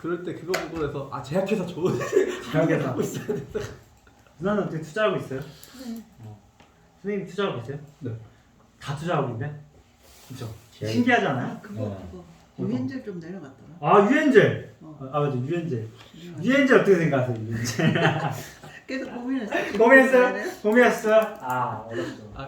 그럴 때 그거 보고 해서 아 제약회사 좋은 제약회사 하고 있어야 된다. 누나는 어떻게 투자하고 있어요? 네. 선생님 투자하고 계세요? 네. 다 투자하고 있네? 그쵸? 제약- 신기하지 않아요? 아, 그거 유엔젤 좀 내려갔더라. 아 유엔젤! 어. 아 맞아 유엔젤 내려갔- 유엔젤 어떻게 생각하세요? 유엔젤 계속 고민했어. 고민했어요? 고민했어요? 아 어렵죠 아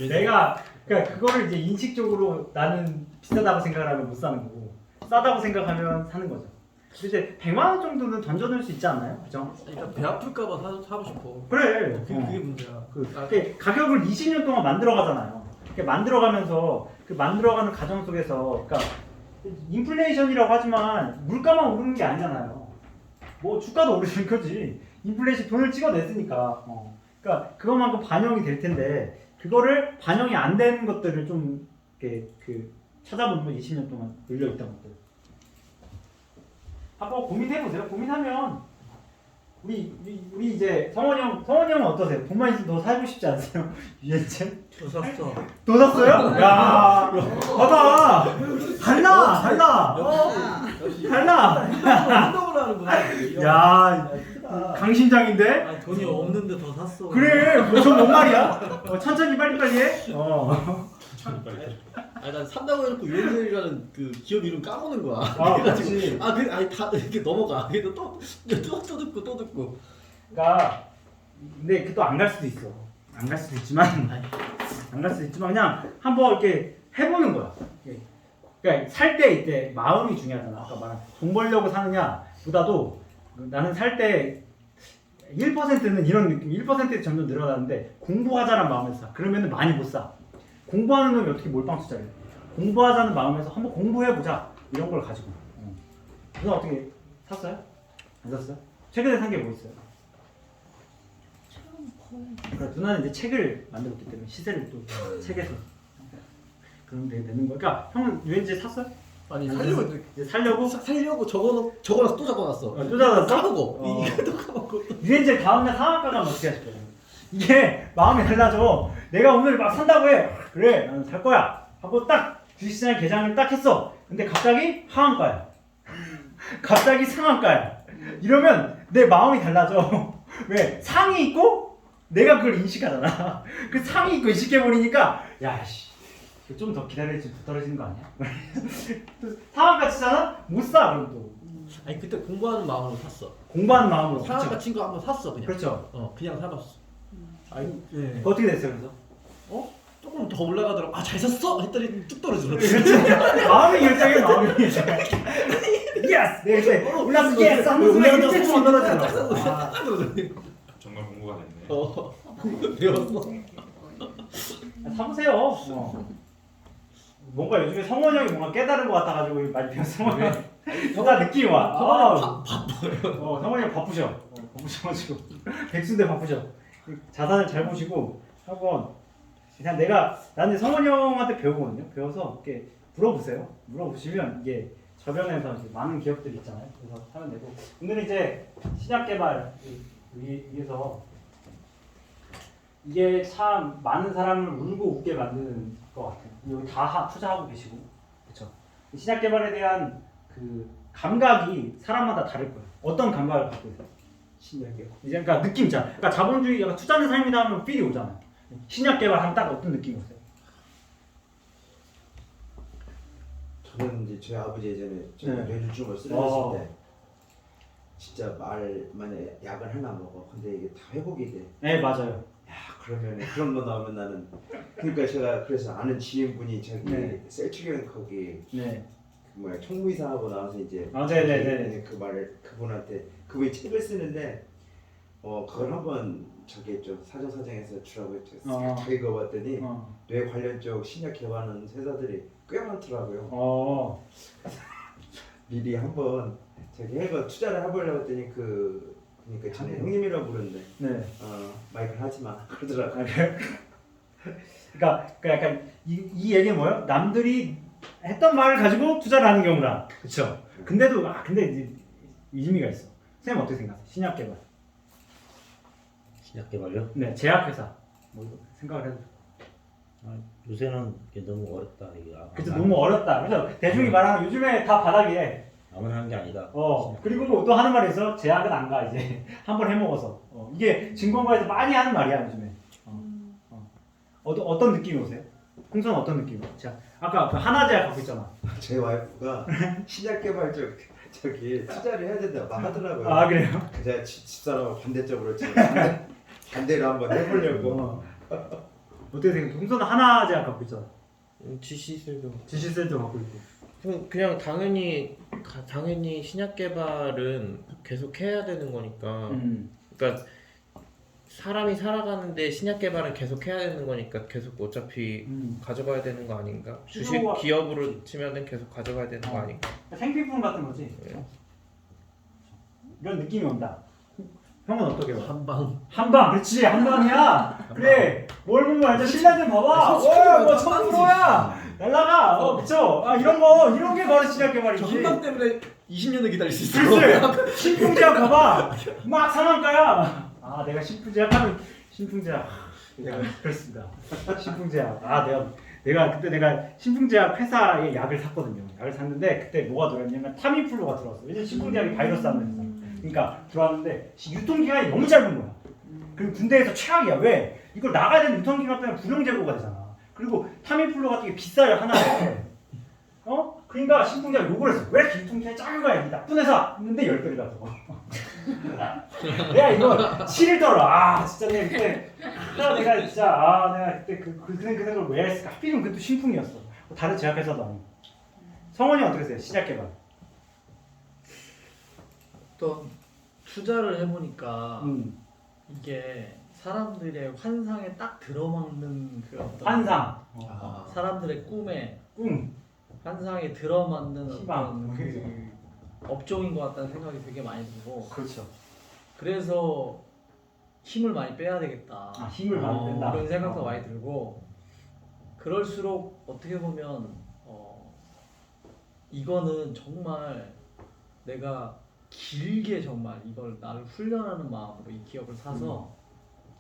내가 그러니까 그거를 이제 인식적으로 나는 비싸다고 생각하면 못 사는 거고 싸다고 생각하면 사는 거죠. 이제 100만 원 정도는 던져놓을 수 있지 않나요? 그죠? 그러니까 배 아플까봐 사고 싶어. 그래. 그게 문제야. 그 가격을 20년 동안 만들어가잖아요. 만들어가면서 그 만들어가는 과정 속에서 그러니까 인플레이션이라고 하지만 물가만 오르는 게 아니잖아요. 뭐 주가도 오르는 거지. 인플레이션 돈을 찍어냈으니까. 그러니까 그것만큼 반영이 될 텐데 그거를 반영이 안 되는 것들을 좀 이렇게 그 찾아보면 20년 동안 늘려 있던 것들. 한번 고민해 보세요. 고민하면 우리 이제 성원이 형은 어떠세요? 돈만 있으면 더 살고 싶지 않으세요? 유엔체? 저 샀어. 또 샀어요? 야, 봐봐. 달라. 달라. 운동을 하는구나. 야, 강심장인데? 아 돈이 없는데 더 샀어. 그래, 뭔 말이야? 천천히 빨리빨리 해. 아니 난 산다고 해놓고 유엔젤이라는 그 기업 이름 까먹는 거야. 아, 그렇지. 아 그 아니 다 이렇게 넘어가. 그래도 또 듣고 또 듣고. 그러니까 근데 그 또 안 갈 수도 있어. 안 갈 수도 있지만 그냥 한번 이렇게 해보는 거야. 그러니까 살 때 이때 마음이 중요하잖아. 아까 말한 돈 벌려고 사느냐보다도 나는 살 때 1%는 이런 느낌, 1% 점점 늘어나는데 공부하자는 마음에서 사. 그러면은 많이 못 사. 공부하는 놈이 어떻게 몰빵 투자를 해? 공부하자는 마음에서 한번 공부해보자 이런 걸 가지고. 누나 어떻게 샀어요? 안 샀어요? 최근에 산 게 뭐 있어요? 그러니까 누나는 이제 책을 만들었기 때문에 시세를 또 책에서 그런 데 내는 거야. 그러니까 형은 유엔지 샀어요? 아니 살려고 이제 살려고? 살려고 적어놔서 또 적어놨어. 또 잡았어? 까먹어. 이것도 까먹고. 유엔지 다음날 상한가 가면 어떻게 하실 거예요? 이게 마음이 달라져. 내가 오늘 막 산다고 해. 그래 나는 살 거야 하고 딱 주식시장 개장을 딱 했어. 근데 갑자기 하한가야. 갑자기 상한가야. 이러면 내 마음이 달라져. 왜? 상이 있고 내가 그걸 인식하잖아. 그 상이 있고 인식해버리니까 야씨 좀 더 기다려야지 떨어지는 거 아니야? 상한가 치잖아? 못 사 그럼 또 아니 그때 공부하는 마음으로 샀어. 공부하는 마음으로. 상한가 그쵸? 친구 한번 샀어 그냥. 그렇죠. 그냥 사봤어. 아니 예. 어떻게 됐어요 그래서? 조금 더 올라가더라고. 아 잘 샀어 했더니 뚝 떨어지더라고. 마음의 결정이 마음이 예스! 내가 그때 올라서 예스! 하는 순간 일제 좀 떨어지더라. 정말 공부가 됐네. 배웠어. 사보세요. 뭔가 요즘에 성원 형이 뭔가 깨달은 것 같아가지고 많이 배웠어. 뭔가 느낌이 와. 성원이 형 바쁘셔. 바쁘셔가지고 백수인데 바쁘셔. 자산을 잘 보시고 한번 그냥 나는 성원 형한테 배우거든요. 배워서 이렇게 물어보세요. 물어보시면 이게 저변에서 이제 많은 기업들이 있잖아요. 그래서 하면 되고 오늘은 이제 신약 개발 위해서 이게 참 많은 사람을 울고 웃게 만드는 것 같아요. 여기 다 투자하고 계시고, 그렇죠? 신약 개발에 대한 그 감각이 사람마다 다를 거예요. 어떤 감각을 갖고 있어요? 신약이요. 이제 그러니까 느낌 있잖아. 그러니까 자본주의, 약간 투자하는 삶이다 하면 필이 오잖아요. 신약 개발하면 딱 어떤 느낌이 오세요? 저는 이제 저희 아버지 예전에 제가 네. 뇌졸중을 쓰러졌을 때 진짜 말만에 약을 하나 먹어. 근데 이게 다 회복이 돼. 네 맞아요. 야 그러면 그런 거 나오면 나는 그러니까 제가 그래서 아는 지인분이 저기 네. 셀치경 거기 네. 그 뭐야 총무이사하고 나와서 이제 네네네. 그 말을 그분한테 그분이 책을 쓰는데 그걸 한번 저기 좀 사정사정해서 주라고 했죠. 다 읽어봤더니 뇌 관련 쪽 신약 개발하는 회사들이 꽤 많더라고요. 미리 한번 저기 해가 투자를 해보려고 했더니 그러니까 전에 형님이라고 부르는데 네. 마이크를 하지 마 그러더라고요. 그러니까 약간 이 얘기는 뭐예요? 남들이 했던 말을 가지고 투자를 하는 경우라. 그렇죠. 근데도 근데 이제 의미가 있어. 선생님 어떻게 생각하세요? 신약 개발. 신약 개발요? 네, 제약회사. 뭐 생각을 해도. 요새는 이게 너무 어렵다 이게. 그쵸, 너무 어렵다. 그죠? 대중이 말하는 요즘에 다 바닥이래. 아무나 하는 게 아니다. 그리고 또 하는 말이 있어. 제약은 안 가 이제 한 번 해먹어서. 이게 증권가에서 많이 하는 말이야 요즘에. 어떤 느낌이 오세요? 홍선 어떤 느낌이야? 자, 아까 그 하나제약 갖고 있잖아. 제 와이프가 신약 개발 저기 투자를 해야 된다 막 하더라고요. 아 그래요? 제가 집사람하고 반대쪽으로 지금 반대로 한번 해보려고. 어떻게 생각해? 홍선은 하나제약 갖고 있잖아. GC셀도 GC셀도 갖고 있고. 그냥 당연히 신약 개발은 계속 해야 되는 거니까. 그러니까 사람이 살아가는데 신약 개발은 계속 해야 되는 거니까 계속 어차피 가져가야 되는 거 아닌가? 주식 기업으로 치면은 계속 가져가야 되는 거 아닌가? 생필품 같은 거지. 이런 느낌이 온다. 형은 어떻게 봐? 한방, 그렇지 한방이야. 그래. 뭘 보면 알죠? 신라들 봐봐. 뭐 1000%야. 날라가. 그쵸? 이런 게 바로 신약 개발이지. 한방 때문에 20년을 기다릴 수 있어. 그렇지. 신풍제약 봐봐. 막 상한가야. 내가 신풍제약 하면 신풍제약. 그렇습니다. 신풍제약. 내가 그때 신풍제약 회사에 약을 샀거든요. 약을 샀는데 그때 뭐가 들어왔냐면 타미플루가 들어왔어. 왜냐면 신풍제약이 바이러스 하는 회사. 그러니까 들어왔는데 유통기한이 너무 짧은 거야. 그리고 군대에서 최악이야. 왜? 이걸 나가야 되는 유통기간 때문에 불용 제거가 되잖아. 그리고 타미플루 같은 게 비싸요 하나에. 그러니까 신풍제가 욕을 했어. 왜 이렇게 유통기한이 작은 거야? 이 나쁜 회사. 했는데 10배를 가지고. 내가 이거 7일 떨어. 진짜 내가 그때 그 생각을 왜 했을까? 하필이면 그것도 신풍이었어. 다른 제약회사도 아니고. 성원이 어떻게 했어요? 신약 개발. 또 투자를 해보니까 이게 사람들의 환상에 딱 들어맞는 그 어떤 환상. 사람들의 꿈에 꿈. 환상에 들어맞는 희망. 어떤 그 업종인 것 같다는 생각이 되게 많이 들고 그렇죠. 그래서 힘을 많이 빼야 되겠다. 힘을 많이 뺀다. 그런 생각도 많이 들고 그럴수록 어떻게 보면 이거는 정말 내가 길게 정말 이걸 나를 훈련하는 마음으로 이 기업을 사서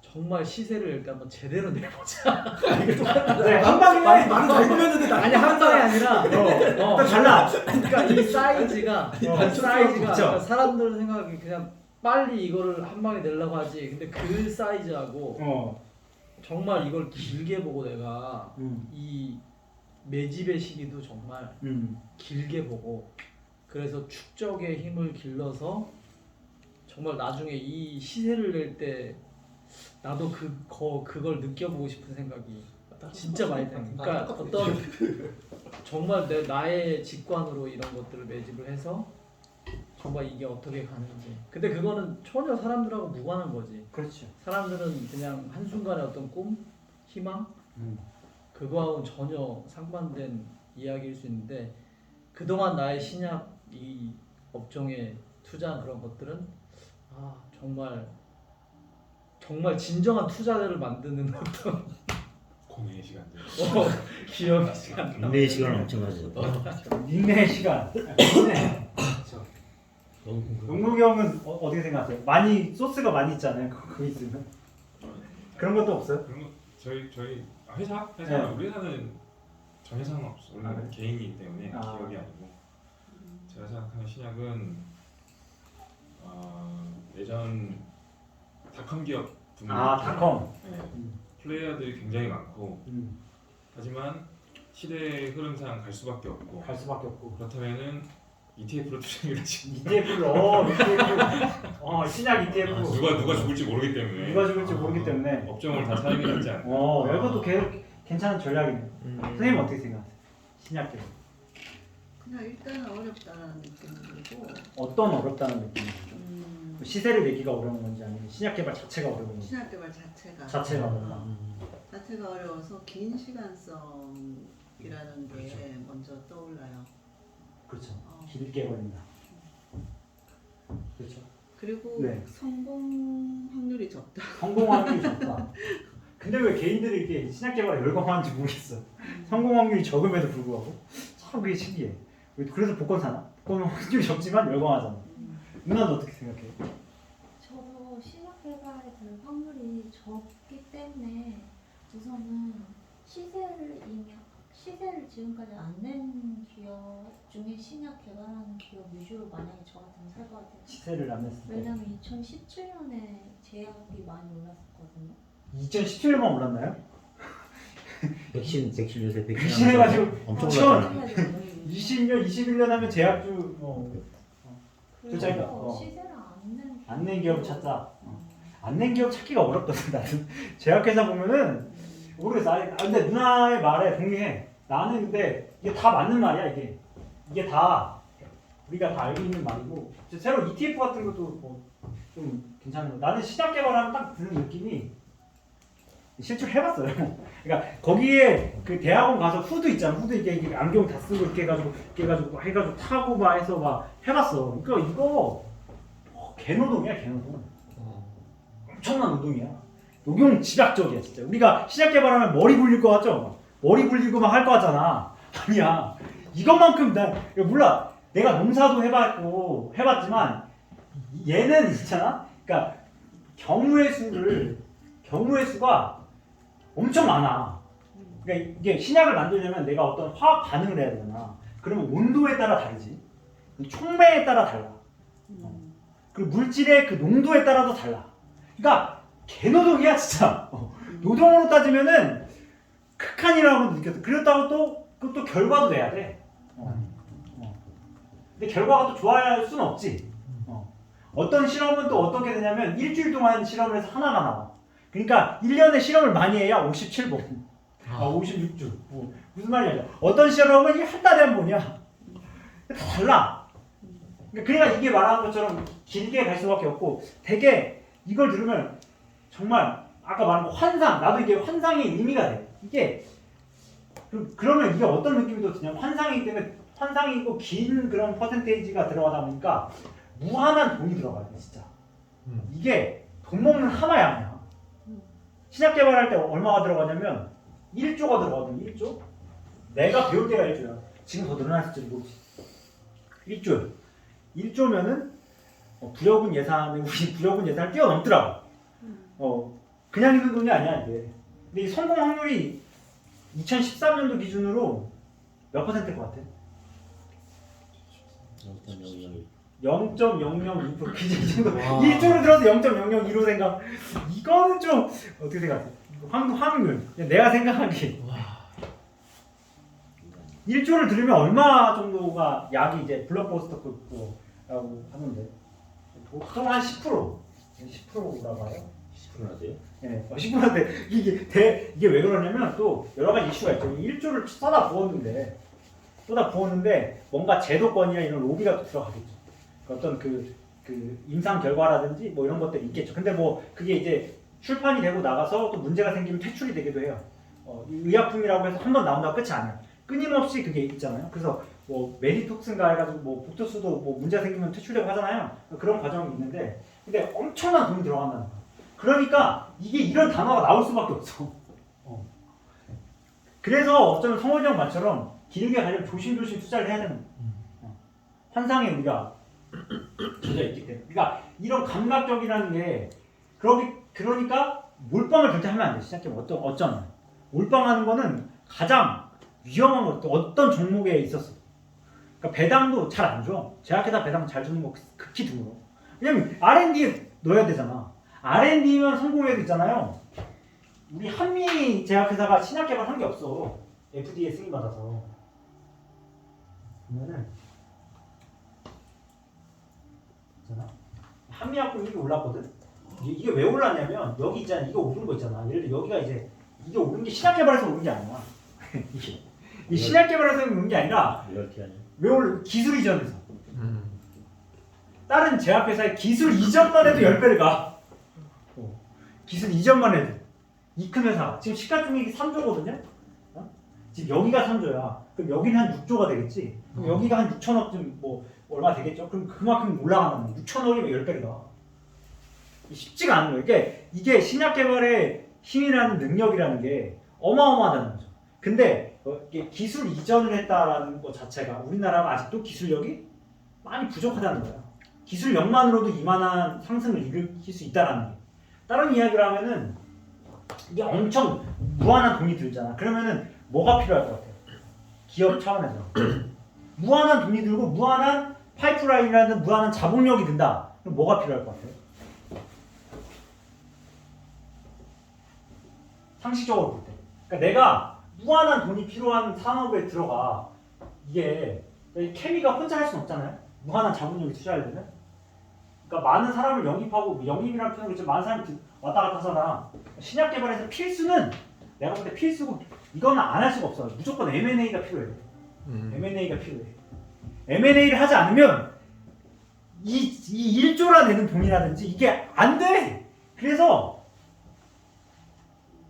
정말 시세를 일단 한번 제대로 내보자. 이게 똑같은데 한 방에 말은 잘 보였는데 아니 한 방이 아니라 달라. 그러니까 이 사이즈가 그쵸. 그러니까 사람들 생각이 그냥 빨리 이거를 한 방에 내려고 하지. 근데 그 사이즈하고 정말 이걸 길게 보고 내가 이 매집의 시기도 정말 길게 보고 그래서 축적의 힘을 길러서 정말 나중에 이 시세를 낼 때 나도 그걸 느껴보고 싶은 생각이 진짜 많이 들어요. 그러니까 어떤 정말 나의 직관으로 이런 것들을 매집을 해서 정말 이게 어떻게 가는지. 근데 그거는 전혀 사람들하고 무관한 거지. 그렇죠. 사람들은 그냥 한순간의 어떤 꿈, 희망 그거하고는 전혀 상반된 이야기일 수 있는데 그동안 나의 신약 이 업종에 투자한 그런 것들은 정말 진정한 투자를 만드는 어떤 고뇌의 시간들. 기억의 시간. 인내의 시간을 엄청 가져. 인내의 시간. 그렇죠. 용록이 형은 어떻게 생각하세요? 소스가 많이 있잖아요. 그거 있으면 그런 것도 없어요? 그런 거 저희 회사 네. 우리 회사는 전 회사는 없어. 우리는 그래? 개인이기 때문에 기업이 아니고 제가 생각하는 신약은 예전 닷컴 기업 분들 닷컴. 플레이어들이 굉장히 많고 하지만 시대의 흐름상 갈 수밖에 없고 그렇다면은 ETF로 투자를 하지. ETF로 신약 ETF. 누가 죽을지 모르기 때문에 업종을 다 사는 게 낫지 않나. 이것도 괜찮은 전략이네요. 선생님 어떻게 생각하세요? 신약 개발. 그냥 일단은 어렵다는 느낌이 들고 어떤 어렵다는 느낌이죠? 시세를 내기가 어려운 건지 아니면 신약 개발 자체가 어려운 건지? 신약 개발 자체가 어렵다. 자체가 어려워서 긴 시간성이라는 게 먼저 떠올라요. 그렇죠. 길게 걸린다. 그렇죠. 그리고 네. 성공 확률이 적다. 성공 확률이 적다. 근데 왜 개인들이 이렇게 신약 개발에 열광하는지 모르겠어. 성공 확률이 적음에도 불구하고 참 그게 신기해. 그래서 복권 사나? 복권 확률이 적지만 열광하잖아. 누나는 어떻게 생각해? 저도 신약 개발에 될 확률이 적기 때문에 우선은 시세를 시세를 지금까지 안 낸 기업 중에 신약 개발하는 기업 위주로 만약에 저 같으면 살 것 같아요. 시세를 안 냈을 때. 왜냐면 2017년에 제약이 많이 올랐었거든요. 2017년만 올랐나요? 백신 요새 백신 해가지고 엄청 천- 올랐잖아. 20년, 21년 하면 제약주 그래서 그러니까, 시세를 안 낸 기업 찾자. 안 낸 기업 찾기가 어렵거든. 나는 제약회사 보면은 모르겠어. 근데 누나의 말에 동의해. 나는 근데 이게 다 맞는 말이야. 이게 다 우리가 다 알고 있는 말이고 새로 ETF 같은 것도 뭐 좀 괜찮은 거. 나는 시장 개발하면 딱 드는 느낌이 실제로 해봤어요. 그러니까 거기에 그 대학원 가서 후드 있잖아. 후드 이게 안경 다 쓰고 이렇게 해가지고 타고 막 해서 막 해봤어. 그러니까 이거 개노동이야 개노동. 엄청난 노동이야. 녹용 집약적이야 진짜. 우리가 시작 개발하면 머리 굴릴 것 같죠? 머리 굴리고 막 할 것 같잖아. 아니야. 이것만큼 몰라. 내가 농사도 해봤지만 얘는 있잖아. 그러니까 경우의 수가 엄청 많아. 그러니까 이게 신약을 만들려면 내가 어떤 화학 반응을 해야 되잖아. 그러면 온도에 따라 다르지. 촉매에 따라 달라. 그리고 물질의 그 농도에 따라도 달라. 그러니까 개노동이야 진짜. 노동으로 따지면은 극한이라고 느꼈어. 그렇다고 또 그것도 결과도 내야 돼. 근데 결과가 또 좋아야 할 수는 없지. 어떤 실험은 또 어떻게 되냐면 일주일 동안 실험을 해서 하나가 나와. 그러니까 1년에 실험을 많이 해야 57번. 56주. 무슨 말이야. 어떤 실험은 한 달에 한 번이야. 다 달라. 그러니까 이게 말하는 것처럼 길게 갈 수밖에 없고 되게 이걸 들으면 정말 아까 말한 거 환상. 나도 이게 환상의 의미가 돼. 이게 그러면 이게 어떤 느낌이 또 드냐면 환상이기 때문에 환상이고 긴 그런 퍼센테이지가 들어가다 보니까 무한한 돈이 들어가요 진짜. 이게 돈 먹는 하나야 그냥. 신약 개발할 때 얼마가 들어가냐면 1조가 들어가거든. 1조? 내가 배울 때가 1조야. 지금 더 늘어났을지 모르지. 1조. 1조면은 부여분 예산을 우리 부여분 예산을 뛰어넘더라고. 그냥 있는 돈이 아니야 이게. 근데 이 성공 확률이 2013년도 기준으로 몇 %일 것 같아? 0.002%. 그 정도. 1조를 들어서 0.002로 생각. 이거는 좀 어떻게 생각해? 확률. 내가 생각하기에. 1조를 들으면 얼마 정도가 약이 이제 블록버스터급이라고 하는데 보통 한 10%. 10%라고 해요. 10%나 돼요? 네, 10%인데 이게 왜 그러냐면 또 여러 가지 이슈가 있죠. 1조를 쏟아 부었는데 뭔가 제도권이나 이런 로비가 또 들어가겠죠. 어떤 그 임상 결과라든지 뭐 이런 것들이 있겠죠. 근데 뭐 그게 이제 출판이 되고 나가서 또 문제가 생기면 퇴출이 되기도 해요. 의약품이라고 해서 한 번 나온다고 끝이 아니야. 끊임없이 그게 있잖아요. 그래서 뭐 메디톡슨가 해가지고 뭐 복토스도 뭐 문제가 생기면 퇴출되고 하잖아요. 그런 과정이 있는데 근데 엄청난 돈이 들어간다는 거야. 그러니까 이게 이런 단어가 나올 수밖에 없어. 그래서 어쩌면 성원이 형 말처럼 길게 가려면 조심조심 투자를 해야 되는 거야. 환상에 우리가 젖어 있기 때문에. 그러니까 이런 감각적이라는 게 그러니까 몰빵을 절대 하면 안 돼. 시작하면 어쩌면 몰빵하는 거는 가장 위험한 것도 어떤 종목에 있었어. 그러니까 배당도 잘 안 줘. 제약회사 배당 잘 주는 거 극히 드물어. 왜냐면 R&D에 넣어야 되잖아. R&D만 성공해도 있잖아요. 우리 한미 제약회사가 신약 개발한 게 없어. FDA 승인 받아서. 보면은 있잖아. 한미약품 이게 올랐거든. 이게 왜 올랐냐면 여기 있잖아. 이거 오른 거 있잖아. 예를 들어 여기가 이제 이게 오른 게 신약 개발해서 오른 게 아니야. 이 신약 개발해서 오른 게 아니라 왜 오른 기술 이전에서. 다른 제약회사의 기술 이전만 해도 10배를 가. 기술 이전만 해도. 이 큰 회사. 지금 시가총액이 3조거든요? 지금 여기가 3조야. 그럼 여기는 한 6조가 되겠지? 그럼 여기가 한 6천억쯤 뭐 얼마 되겠죠? 그럼 그만큼 올라가는 거야. 6천억이면 10배를 가. 쉽지가 않은 거예요. 이게 신약 개발의 힘이라는 능력이라는 게 어마어마하다는 거죠. 근데 이게 기술 이전을 했다라는 것 자체가 우리나라가 아직도 기술력이 많이 부족하다는 거야. 기술력만으로도 이만한 상승을 일으킬 수 있다라는 게. 다른 이야기를 하면은 이게 엄청 무한한 돈이 들잖아. 그러면은 뭐가 필요할 것 같아요? 기업 차원에서 무한한 돈이 들고 무한한 파이프라인이라는 무한한 자본력이 든다. 그럼 뭐가 필요할 것 같아요? 상식적으로 볼 때. 그러니까 내가 무한한 돈이 필요한 산업에 들어가. 이게 케미가 혼자 할 수는 없잖아요. 무한한 자본력이 투자하려면. 그러니까 많은 사람을 영입하고 영입이라는 표현을 이제 많은 사람이 왔다 갔다 하잖아. 신약 개발에서 필수는 내가 볼 때 필수고 이거는 안 할 수가 없어. 무조건 M&A가 필요해. M&A가 필요해. M&A를 하지 않으면 이 1조나 되는 돈이라든지 이게 안 돼. 그래서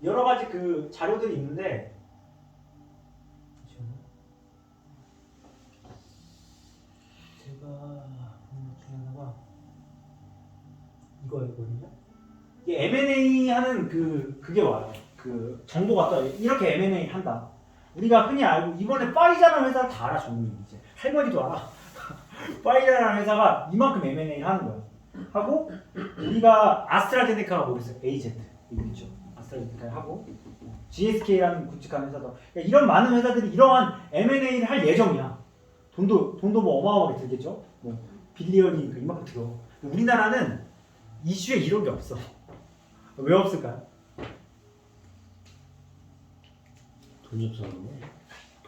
여러 가지 그 자료들이 있는데 제가 보는 것 중에 하나가 이거였거든요. 이 M&A 하는 그게 와요. 그 정보가 떠요. 이렇게 M&A 한다. 우리가 흔히 알고 이번에 파이자라는 회사 다 알아. 전문이 이제 할머니도 알아. 파이자라는 회사가 이만큼 M&A 하는 거야. 하고 우리가 아스트라제네카가 모르겠어요. AZ 이거 있죠. 아스트라제네카 하고 GSK라는 굵직한 회사도. 그러니까 이런 많은 회사들이 이러한 M&A를 할 예정이야. 돈도 뭐 어마어마하게 들겠죠. 뭐 빌리언이 이만큼 들어. 우리나라는 이슈에 이런 게 없어. 왜 없을까요? 돈이 없어서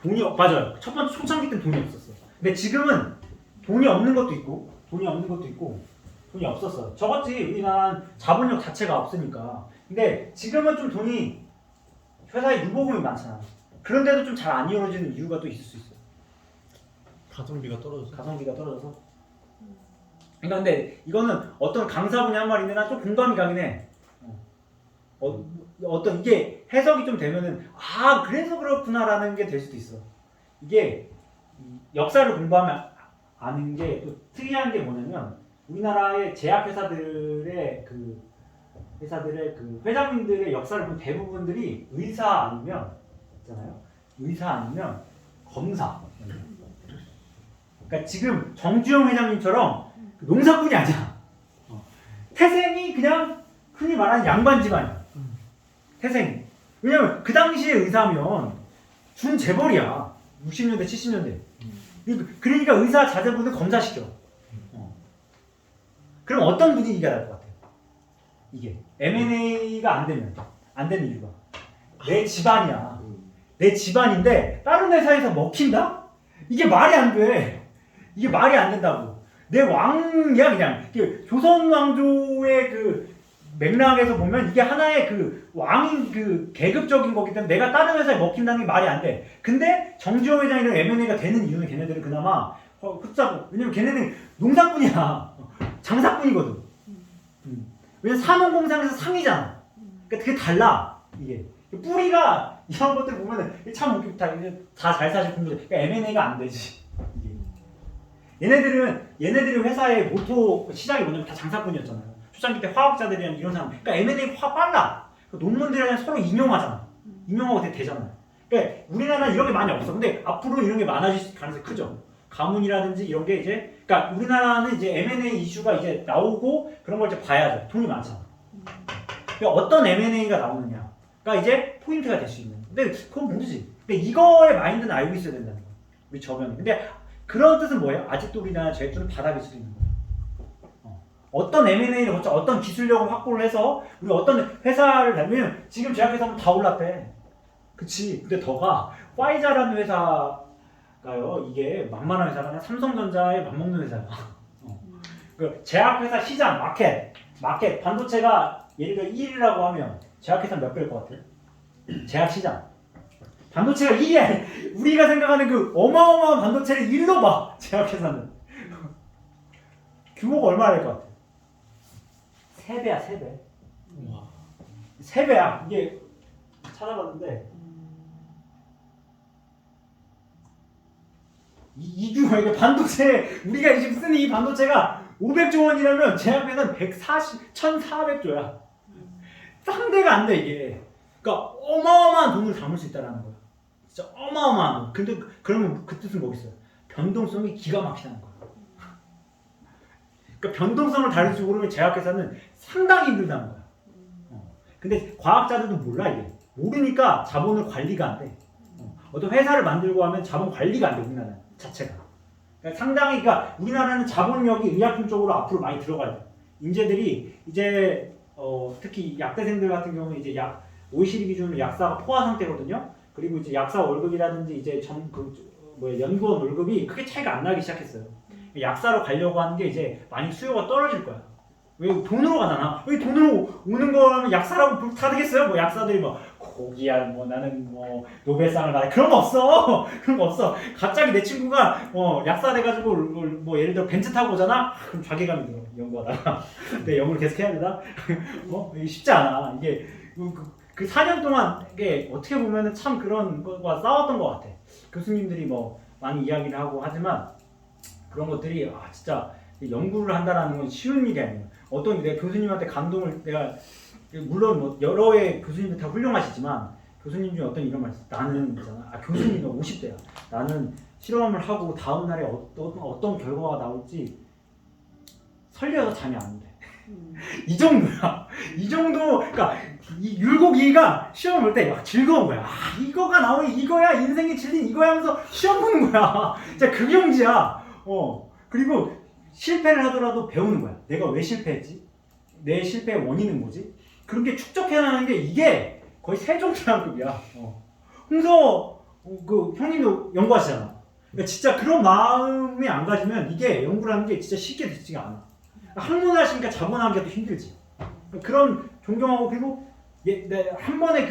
그런 거야? 맞아요. 첫 번째 초창기 때는 돈이 없었어. 근데 지금은 돈이 없는 것도 있고 돈이 없었어. 저같이 우리나라는 자본력 자체가 없으니까. 근데 지금은 좀 돈이 회사에 유보금이 많잖아. 그런데도 좀 잘 안 이루어지는 이유가 또 있을 수 있어. 가성비가 떨어져서. 그러니까 근데 이거는 어떤 강사분이 한 말인데 난 좀 공감이 가긴 해. 어떤 이게 해석이 좀 되면은 그래서 그렇구나라는 게 될 수도 있어. 이게 역사를 공부하면 아는 게 또 특이한 게 뭐냐면 우리나라의 제약회사들의 그 회장님들의 역사를 보면 대부분들이 의사 아니면 검사. 그러니까 지금 정주영 회장님처럼 농사꾼이 아니야. 태생이 그냥 흔히 말하는 양반 집안이야. 태생이. 왜냐면 그 당시에 의사면 준재벌이야. 60년대, 70년대. 그러니까 의사 자제분을 검사시켜. 그럼 어떤 분위기가 날 것 같아요? 이게 M&A가 안 되는 이유가 내 집안이야. 내 집안인데 다른 회사에서 먹힌다? 이게 말이 안 돼. 이게 말이 안 된다고. 내 왕이야 그냥. 조선 왕조의 그 맥락에서 보면 이게 하나의 그 왕인 그 계급적인 거기 때문에 내가 다른 회사에 먹힌다는 게 말이 안 돼. 근데 정주영 회장이랑 M&A가 되는 이유는 걔네들은 그나마 흡사고. 왜냐면 걔네는 농사꾼이야. 장사꾼이거든. 왜냐면 산업공상에서 상이잖아. 그러니까 되게 달라 이게. 뿌리가 이런 것들 보면은 참 웃기다. 다 잘 사실 분들. 그러니까 M&A가 안 되지. 얘네들이 회사의 모토 시작이 뭐냐면 다 장사꾼이었잖아요. 초창기 때 화학자들이랑 이런 사람. 그러니까 M&A 빨라. 논문들이랑 서로 인용하잖아. 인용하고 되잖아요. 그러니까 우리나라는 이런 게 많이 없어. 근데 앞으로 이런 게 많아질 가능성이 크죠. 가문이라든지 이런 게 이제, 그러니까 우리나라는 이제 M&A 이슈가 이제 나오고 그런 걸 이제 봐야죠. 돈이 많잖아. 그러니까 어떤 M&A가 나오느냐가 이제 포인트가 될 수 있는. 근데 그건 모르지. 근데 이거의 마인드는 알고 있어야 된다는 거야. 우리 저변이. 근데 그런 뜻은 뭐예요? 아직도 우리나라 제주는 바닥일 수도 있는 거야. 어떤 M&A를 거쳐 어떤 기술력을 확보를 해서 우리 어떤 회사를 달면 지금 제약회사는 다 올랐대. 그치. 근데 더가 파이자라는 회사가요. 이게 만만한 회사가 아니라 삼성전자에 맞먹는 회사야. 그 제약회사 시장 마켓 반도체가 예를 들어 1위라고 하면 제약회사는 몇 배일 것 같아요? 제약시장 반도체가 1위야. 우리가 생각하는 그 어마어마한 반도체를 1로 봐. 제약회사는 규모가 얼마나 될 것 같아? 3배야 3배. 3배야. 이게 찾아봤는데 이 규모. 이게 반도체 우리가 지금 쓰는 이 반도체가 500조 원이라면 제약회사는 1,400조야. 쌍대가 안 돼 이게. 그러니까 어마어마한 돈을 담을 수 있다는 거야. 진짜 어마어마한 돈. 근데 그러면 그 뜻은 뭐겠어요? 변동성이 기가 막히다는 거야. 그러니까 변동성을 다룰 줄 모르면 제약회사는 상당히 힘들다는 거야. 근데 과학자들도 몰라 이게. 모르니까 자본을 관리가 안 돼. 어떤 회사를 만들고 하면 자본 관리가 안 돼, 우리나라는 자체가. 그러니까 상당히, 그러니까 우리나라는 자본력이 의약품 쪽으로 앞으로 많이 들어가야 돼. 인재들이 이제 특히 약대생들 같은 경우는 이제 OECD 기준으로 약사가 포화 상태거든요. 그리고 이제 약사 월급이라든지 이제 연구원 월급이 크게 차이가 안 나기 시작했어요. 약사로 가려고 하는 게 이제 많이 수요가 떨어질 거야. 왜 돈으로 가잖아. 왜 돈으로 오는 거라면 약사라고 불타되겠어요? 뭐 약사들이 뭐 고기야 뭐 나는 뭐 노벨상을 받아 그런 거 없어. 그런 거 없어. 갑자기 내 친구가 약사 돼가지고 뭐 예를 들어 벤츠 타고 오잖아. 그럼 자괴감이 들어. 연구하다가 내 연구를 계속 해야 되나? 이게 쉽지 않아. 이게 그 4년 동안 이게 어떻게 보면은 참 그런 것과 싸웠던 것 같아. 교수님들이 뭐 많이 이야기를 하고 하지만 그런 것들이 진짜 연구를 한다라는 건 쉬운 일이 아니에요. 어떤 내가 교수님한테 감동을 내가 물론 뭐 여러 의 교수님들 다 훌륭하시지만 교수님 중에 어떤 이런 말 있어. 나는 있잖아. 교수님은 50대야. 나는 실험을 하고 다음 날에 어떤 결과가 나올지 설레어서 잠이 안 돼. 이 정도야. 이 정도. 그러니까 이 율곡이가 시험 볼 때 막 즐거운 거야. 이거가 나오면 이거야. 인생의 진리 이거야 하면서 시험 보는 거야. 진짜 그 경지야. 그리고 실패를 하더라도 배우는 거야. 내가 왜 실패했지? 내 실패의 원인은 뭐지? 그렇게 축적해나가는 게 이게 거의 세종대왕급이야. 홍서 그 형님도 연구하시잖아. 그러니까 진짜 그런 마음이 안 가지면 이게 연구를 하는 게 진짜 쉽게 되지가 않아. 학문을 하시니까 자본하기가 더 힘들지. 그런 존경하고 그리고 한 번에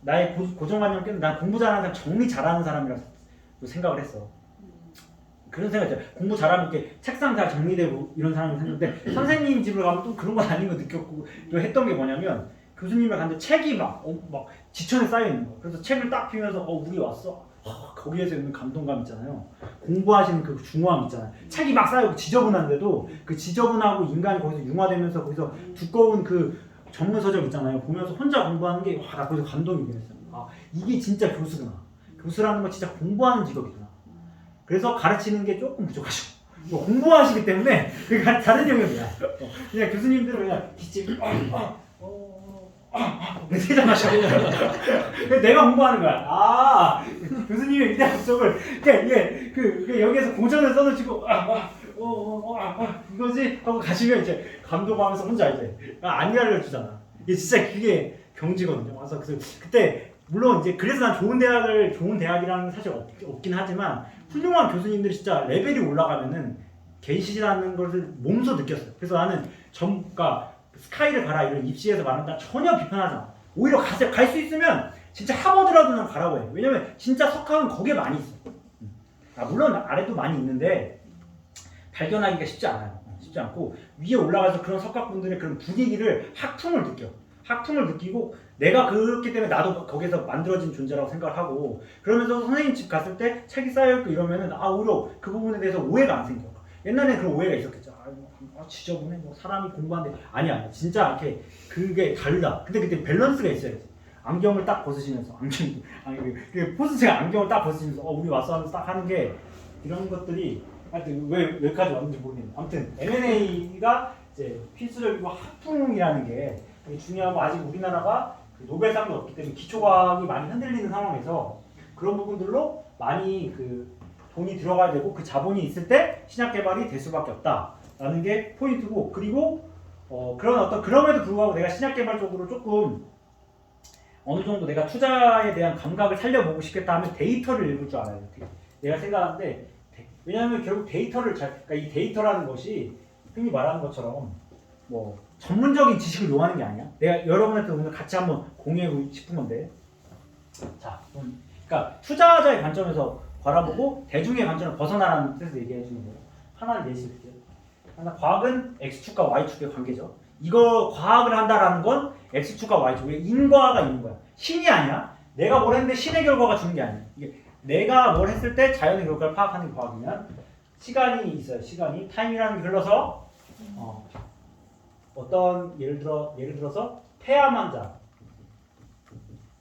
나의 고정관념 깨는 난 공부 잘하는 사람 정리 잘하는 사람이라고 생각을 했어. 그런 생각이 들어요. 공부 잘하면 이렇게 책상 잘 정리되고 이런 사람이 생겼는데 선생님 집을 가면 또 그런 건 아닌 거 느꼈고 또 했던 게 뭐냐면 교수님을 갔는데 책이 막 지천에 쌓여 있는 거. 그래서 책을 딱 피면서 우리 왔어. 거기에서 있는 감동감 있잖아요. 공부하시는 그 중후함 있잖아요. 책이 막 쌓여 지저분한데도 그 지저분하고 인간이 거기서 융화되면서 거기서 두꺼운 그 전문 서적 있잖아요. 보면서 혼자 공부하는 게 나 거기서 감동이 됐어요. 이게 진짜 교수구나. 교수라는 건 진짜 공부하는 직업이구나. 그래서 가르치는 게 조금 부족하죠. 공부하시기 때문에 다른 영역이야. 그냥 교수님들은 그냥 기침 세장하셔. 내가 공부하는 거야. 교수님의 위대한 목적을 그러니까 여기에서 고전을 써놓으시고 이거지 하고 가시면 이제 감동하면서 혼자 이제 안 알려주잖아. 이게 진짜 그게 경지거든요. 그래서 그때 물론 이제 그래서 난 좋은 대학이라는 사실 없긴 하지만 훌륭한 교수님들이 진짜 레벨이 올라가면은 계시라는 것을 몸소 느꼈어요. 그래서 나는 그러니까 스카이를 가라 이런 입시에서 말한다 전혀 비판하지 않아. 오히려 갈 수 있으면 진짜 하버드라도 난 가라고 해. 왜냐면 진짜 석학은 거기에 많이 있어. 물론 아래도 많이 있는데 발견하기가 쉽지 않아요. 쉽지 않고 위에 올라가서 그런 석학분들의 그런 분위기를 학풍을 느끼고 내가 그렇기 때문에 나도 거기서 만들어진 존재라고 생각을 하고 그러면서 선생님 집 갔을 때 책이 쌓여있고 이러면은 오히려 그 부분에 대해서 오해가 안 생겨. 옛날에는 그런 오해가 있었겠죠. 지저분해 사람이 공부하는데 아니야 진짜 이렇게 그게 다르다. 근데 그때 밸런스가 있어야지. 안경을 딱 벗으시면서 포스트가 안경을 딱 벗으시면서 우리 왔어 하면서 딱 하는 게 이런 것들이 하여튼 왜 여기까지 왔는지 모르겠네. 아무튼 M&A가 이제 필수적이고 학풍이라는 게 중요하고 아직 우리나라가 노벨상도 없기 때문에 기초과학이 많이 흔들리는 상황에서 그런 부분들로 많이 돈이 들어가야 되고 그 자본이 있을 때 신약 개발이 될 수밖에 없다라는 게 포인트고 그리고 그럼에도 불구하고 내가 신약 개발 쪽으로 조금 어느 정도 내가 투자에 대한 감각을 살려보고 싶겠다 하면 데이터를 읽을 줄 알아야 돼. 내가 생각하는데 왜냐하면 결국 그러니까 이 데이터라는 것이 흔히 말하는 것처럼 전문적인 지식을 요하는 게 아니야. 내가 여러분한테 오늘 같이 한번 공유하고 싶은 건데 그러니까 투자자의 관점에서 바라보고 대중의 관점을 벗어나라는 뜻에서 얘기해 주는 거예요. 하나를 예시를게요. 과학은 X축과 Y축의 관계죠. 이거 과학을 한다라는 건 X축과 Y축. 왜 인과가 있는 거야. 신이 아니야. 내가 뭘 했는데 신의 결과가 주는 게 아니야. 이게 내가 뭘 했을 때 자연의 결과를 파악하는 게 과학이면 시간이 있어요. 시간이 타임이라는 게 흘러서 어떤 예를 들어서 폐암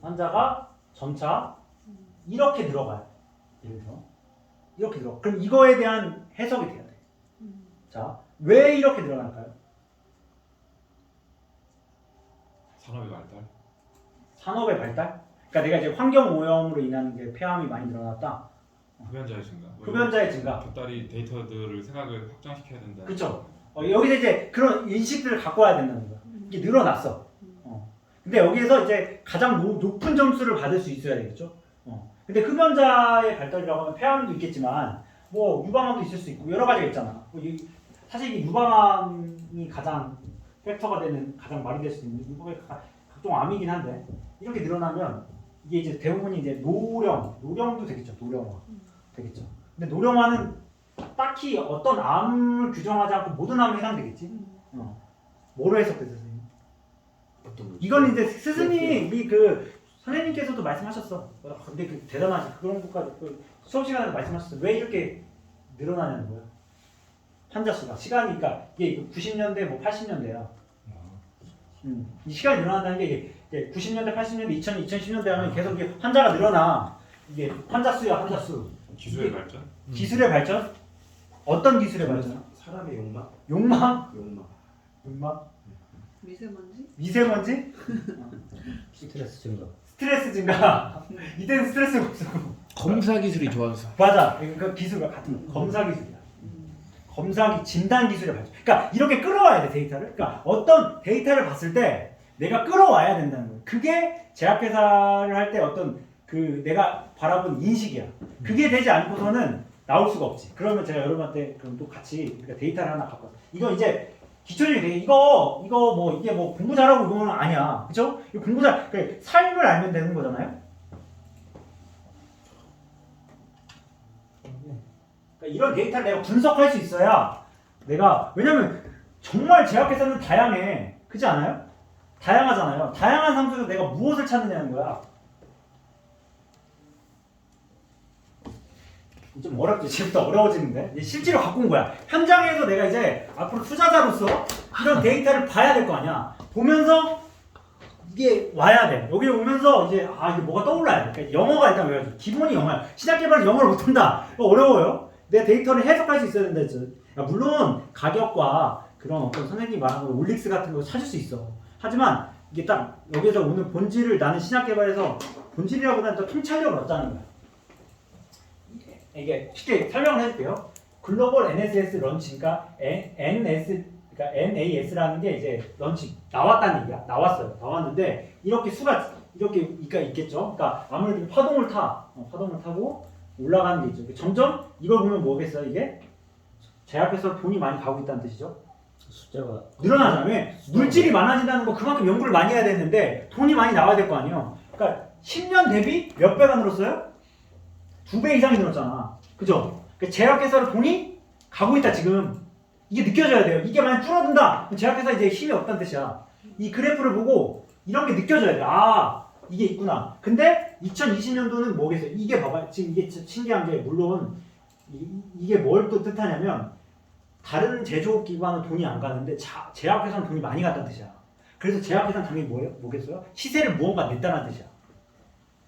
환자가 점차 이렇게 늘어가요. 예를 들어 이렇게 들어. 그럼 이거에 대한 해석이 돼야 돼. 자, 왜 이렇게 늘어날까요? 산업의 발달? 그러니까 내가 이제 환경 오염으로 인한 게 폐암이 많이 늘어났다. 흡연자의 증가. 흡연자의 증가. 곁다리 데이터들을 생각을 확장시켜야 된다. 그렇죠. 여기서 이제 그런 인식들을 갖고 와야 된다는 거야. 이게 늘어났어. 근데 여기에서 이제 가장 높은 점수를 받을 수 있어야 되겠죠. 근데 흡연자의 발달이라고 하면 폐암도 있겠지만 뭐 유방암도 있을 수 있고 여러 가지가 있잖아. 사실 이게 유방암이 가장 팩터가 되는 가장 말이 될 수 있는 각종 암이긴 한데 이렇게 늘어나면 이게 이제 대부분이 이제 노령도 되겠죠. 노령화 되겠죠. 근데 노령화는 딱히 어떤 암을 규정하지 않고 모든 암에 해당되겠지. 뭐로 해석됐어요, 선생님? 이건 이제 스승님이 그 선생님께서도 말씀하셨어. 근데 그 대단하지. 그런 것까지 수업 시간에 말씀하셨어. 왜 이렇게 늘어나냐는 거야. 환자 수가 시간이 그러니까 이게 90년대 뭐 80년대야. 이 시간이 늘어난다는 게 이게 90년대, 80년대, 2010년대 하면 계속 이게 환자가 늘어나. 이게 환자 수야, 환자 수. 기술의 발전? 기술의 발전? 어떤 기술의 발전? 사람의 욕망? 욕망? 욕망? 미세먼지? 미세먼지? 스트레스 증가. 스트레스 증가. 이때는 스트레스가 없었고. 검사 기술이 좋아서. 맞아. 그 기술과 같은 거. 검사 기술이야. 검사 진단 기술의 발전. 그러니까 이렇게 끌어와야 돼 데이터를. 그러니까 어떤 데이터를 봤을 때 내가 끌어와야 된다는 거예요. 그게 제약회사를 할 때 어떤 그 내가 바라본 인식이야. 그게 되지 않고서는 나올 수가 없지. 그러면 제가 여러분한테 그럼 또 같이 그러니까 데이터를 하나 갖고 왔어요. 이거 이제 기초적인 데이터. 이거 뭐 이게 뭐 공부 잘하고 이거는 아니야. 그죠? 공부 그러니까 삶을 알면 되는 거잖아요. 그러니까 이런 데이터를 내가 분석할 수 있어야 내가 왜냐면 정말 제약회사는 다양해. 그렇지 않아요? 다양하잖아요. 다양한 상황 속에서 내가 무엇을 찾느냐는 거야. 좀 어렵지. 지금부터 어려워지는데 실제로 갖고 온 거야. 현장에서 내가 이제 앞으로 투자자로서 이런 데이터를 봐야 될 거 아니야. 보면서 이게 와야 돼. 여기 오면서 이제 이게 뭐가 떠올라야 돼. 그러니까 영어가 일단 외워야지. 기본이 영어야. 시작개발은 영어를 못한다. 어려워요. 내 데이터를 해석할 수 있어야 된다 했죠. 물론 가격과 그런 어떤 선생님이 말한 거 올릭스 같은 거 찾을 수 있어. 하지만 이게 딱 여기서 오는 본질을 나는 신약개발에서 본질이라보다는 더 통찰력을 얻자는 거야. 이게 쉽게 설명을 해줄게요. 글로벌 NSS 런치, 그러니까 NAS라는 게 이제 런치 나왔다는 얘기야. 나왔는데 이렇게 수가 이렇게 있겠죠. 그러니까 아무래도 파동을 타고 올라가는 게 있죠. 점점 이걸 보면 뭐겠어요? 이게 제약회사 돈이 많이 가고 있다는 뜻이죠. 숫자가 늘어나잖아요. 왜? 물질이 많아진다는 거 그만큼 연구를 많이 해야 되는데 돈이 많이 나와야 될 거 아니에요. 그러니까 10년 대비 몇 배가 늘었어요? 2배 이상이 늘었잖아. 그죠? 그러니까 제약회사로 돈이 가고 있다 지금. 이게 느껴져야 돼요. 이게 만약 줄어든다. 그럼 제약회사 이제 힘이 없다는 뜻이야. 이 그래프를 보고 이런 게 느껴져야 돼. 이게 있구나. 근데 2020년도는 뭐겠어요? 이게 봐봐요. 지금 이게 신기한 게 물론 이게 뭘 또 뜻하냐면 다른 제조업 기관은 돈이 안 가는데 제약회사는 돈이 많이 갔다는 뜻이야. 그래서 제약회사는 당연히 뭐겠어요? 시세를 무언가 냈다는 뜻이야.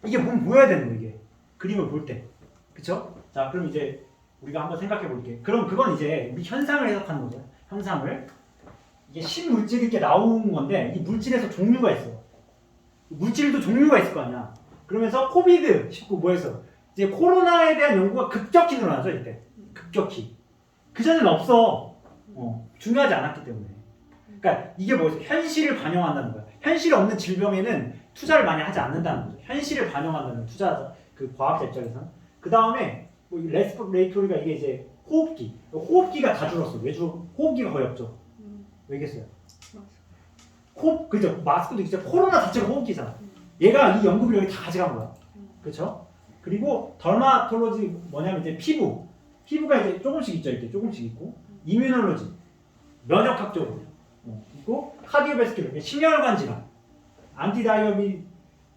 이게 보여야 되는 거야, 이게. 그림을 볼 때. 그쵸? 자, 그럼 이제 우리가 한번 생각해 볼게. 그럼 그건 이제 우리 현상을 해석하는 거죠. 현상을. 이게 신물질이 이렇게 나오는 건데 이 물질에서 종류가 있어. 물질도 종류가 있을 거 아니야. 그러면서 코비드19 뭐였어? 이제 코로나에 대한 연구가 급격히 늘어나죠, 이때. 급격히. 그전에는 없어. 중요하지 않았기 때문에. 그러니까 이게 뭐였어? 현실을 반영한다는 거야. 현실이 없는 질병에는 투자를 많이 하지 않는다는 거죠. 현실을 반영한다는 투자자, 그 과학자 입장에서는. 그 다음에 뭐 레스피레이토리가 이게 이제 호흡기가 다 줄었어. 왜 호흡기가 거의 없죠. 왜겠어요? 그죠? 마스크도 진짜 코로나 자체가 호흡기잖아. 얘가 이 연구비를 여기 다 가져간 거야. 그렇죠? 그리고 더마톨로지 뭐냐면 이제 피부가 이제 조금씩 있죠. 이렇게 조금씩 있고 이뮤놀로지 면역학적으로 있고 카디오베스큘러 심혈관 질환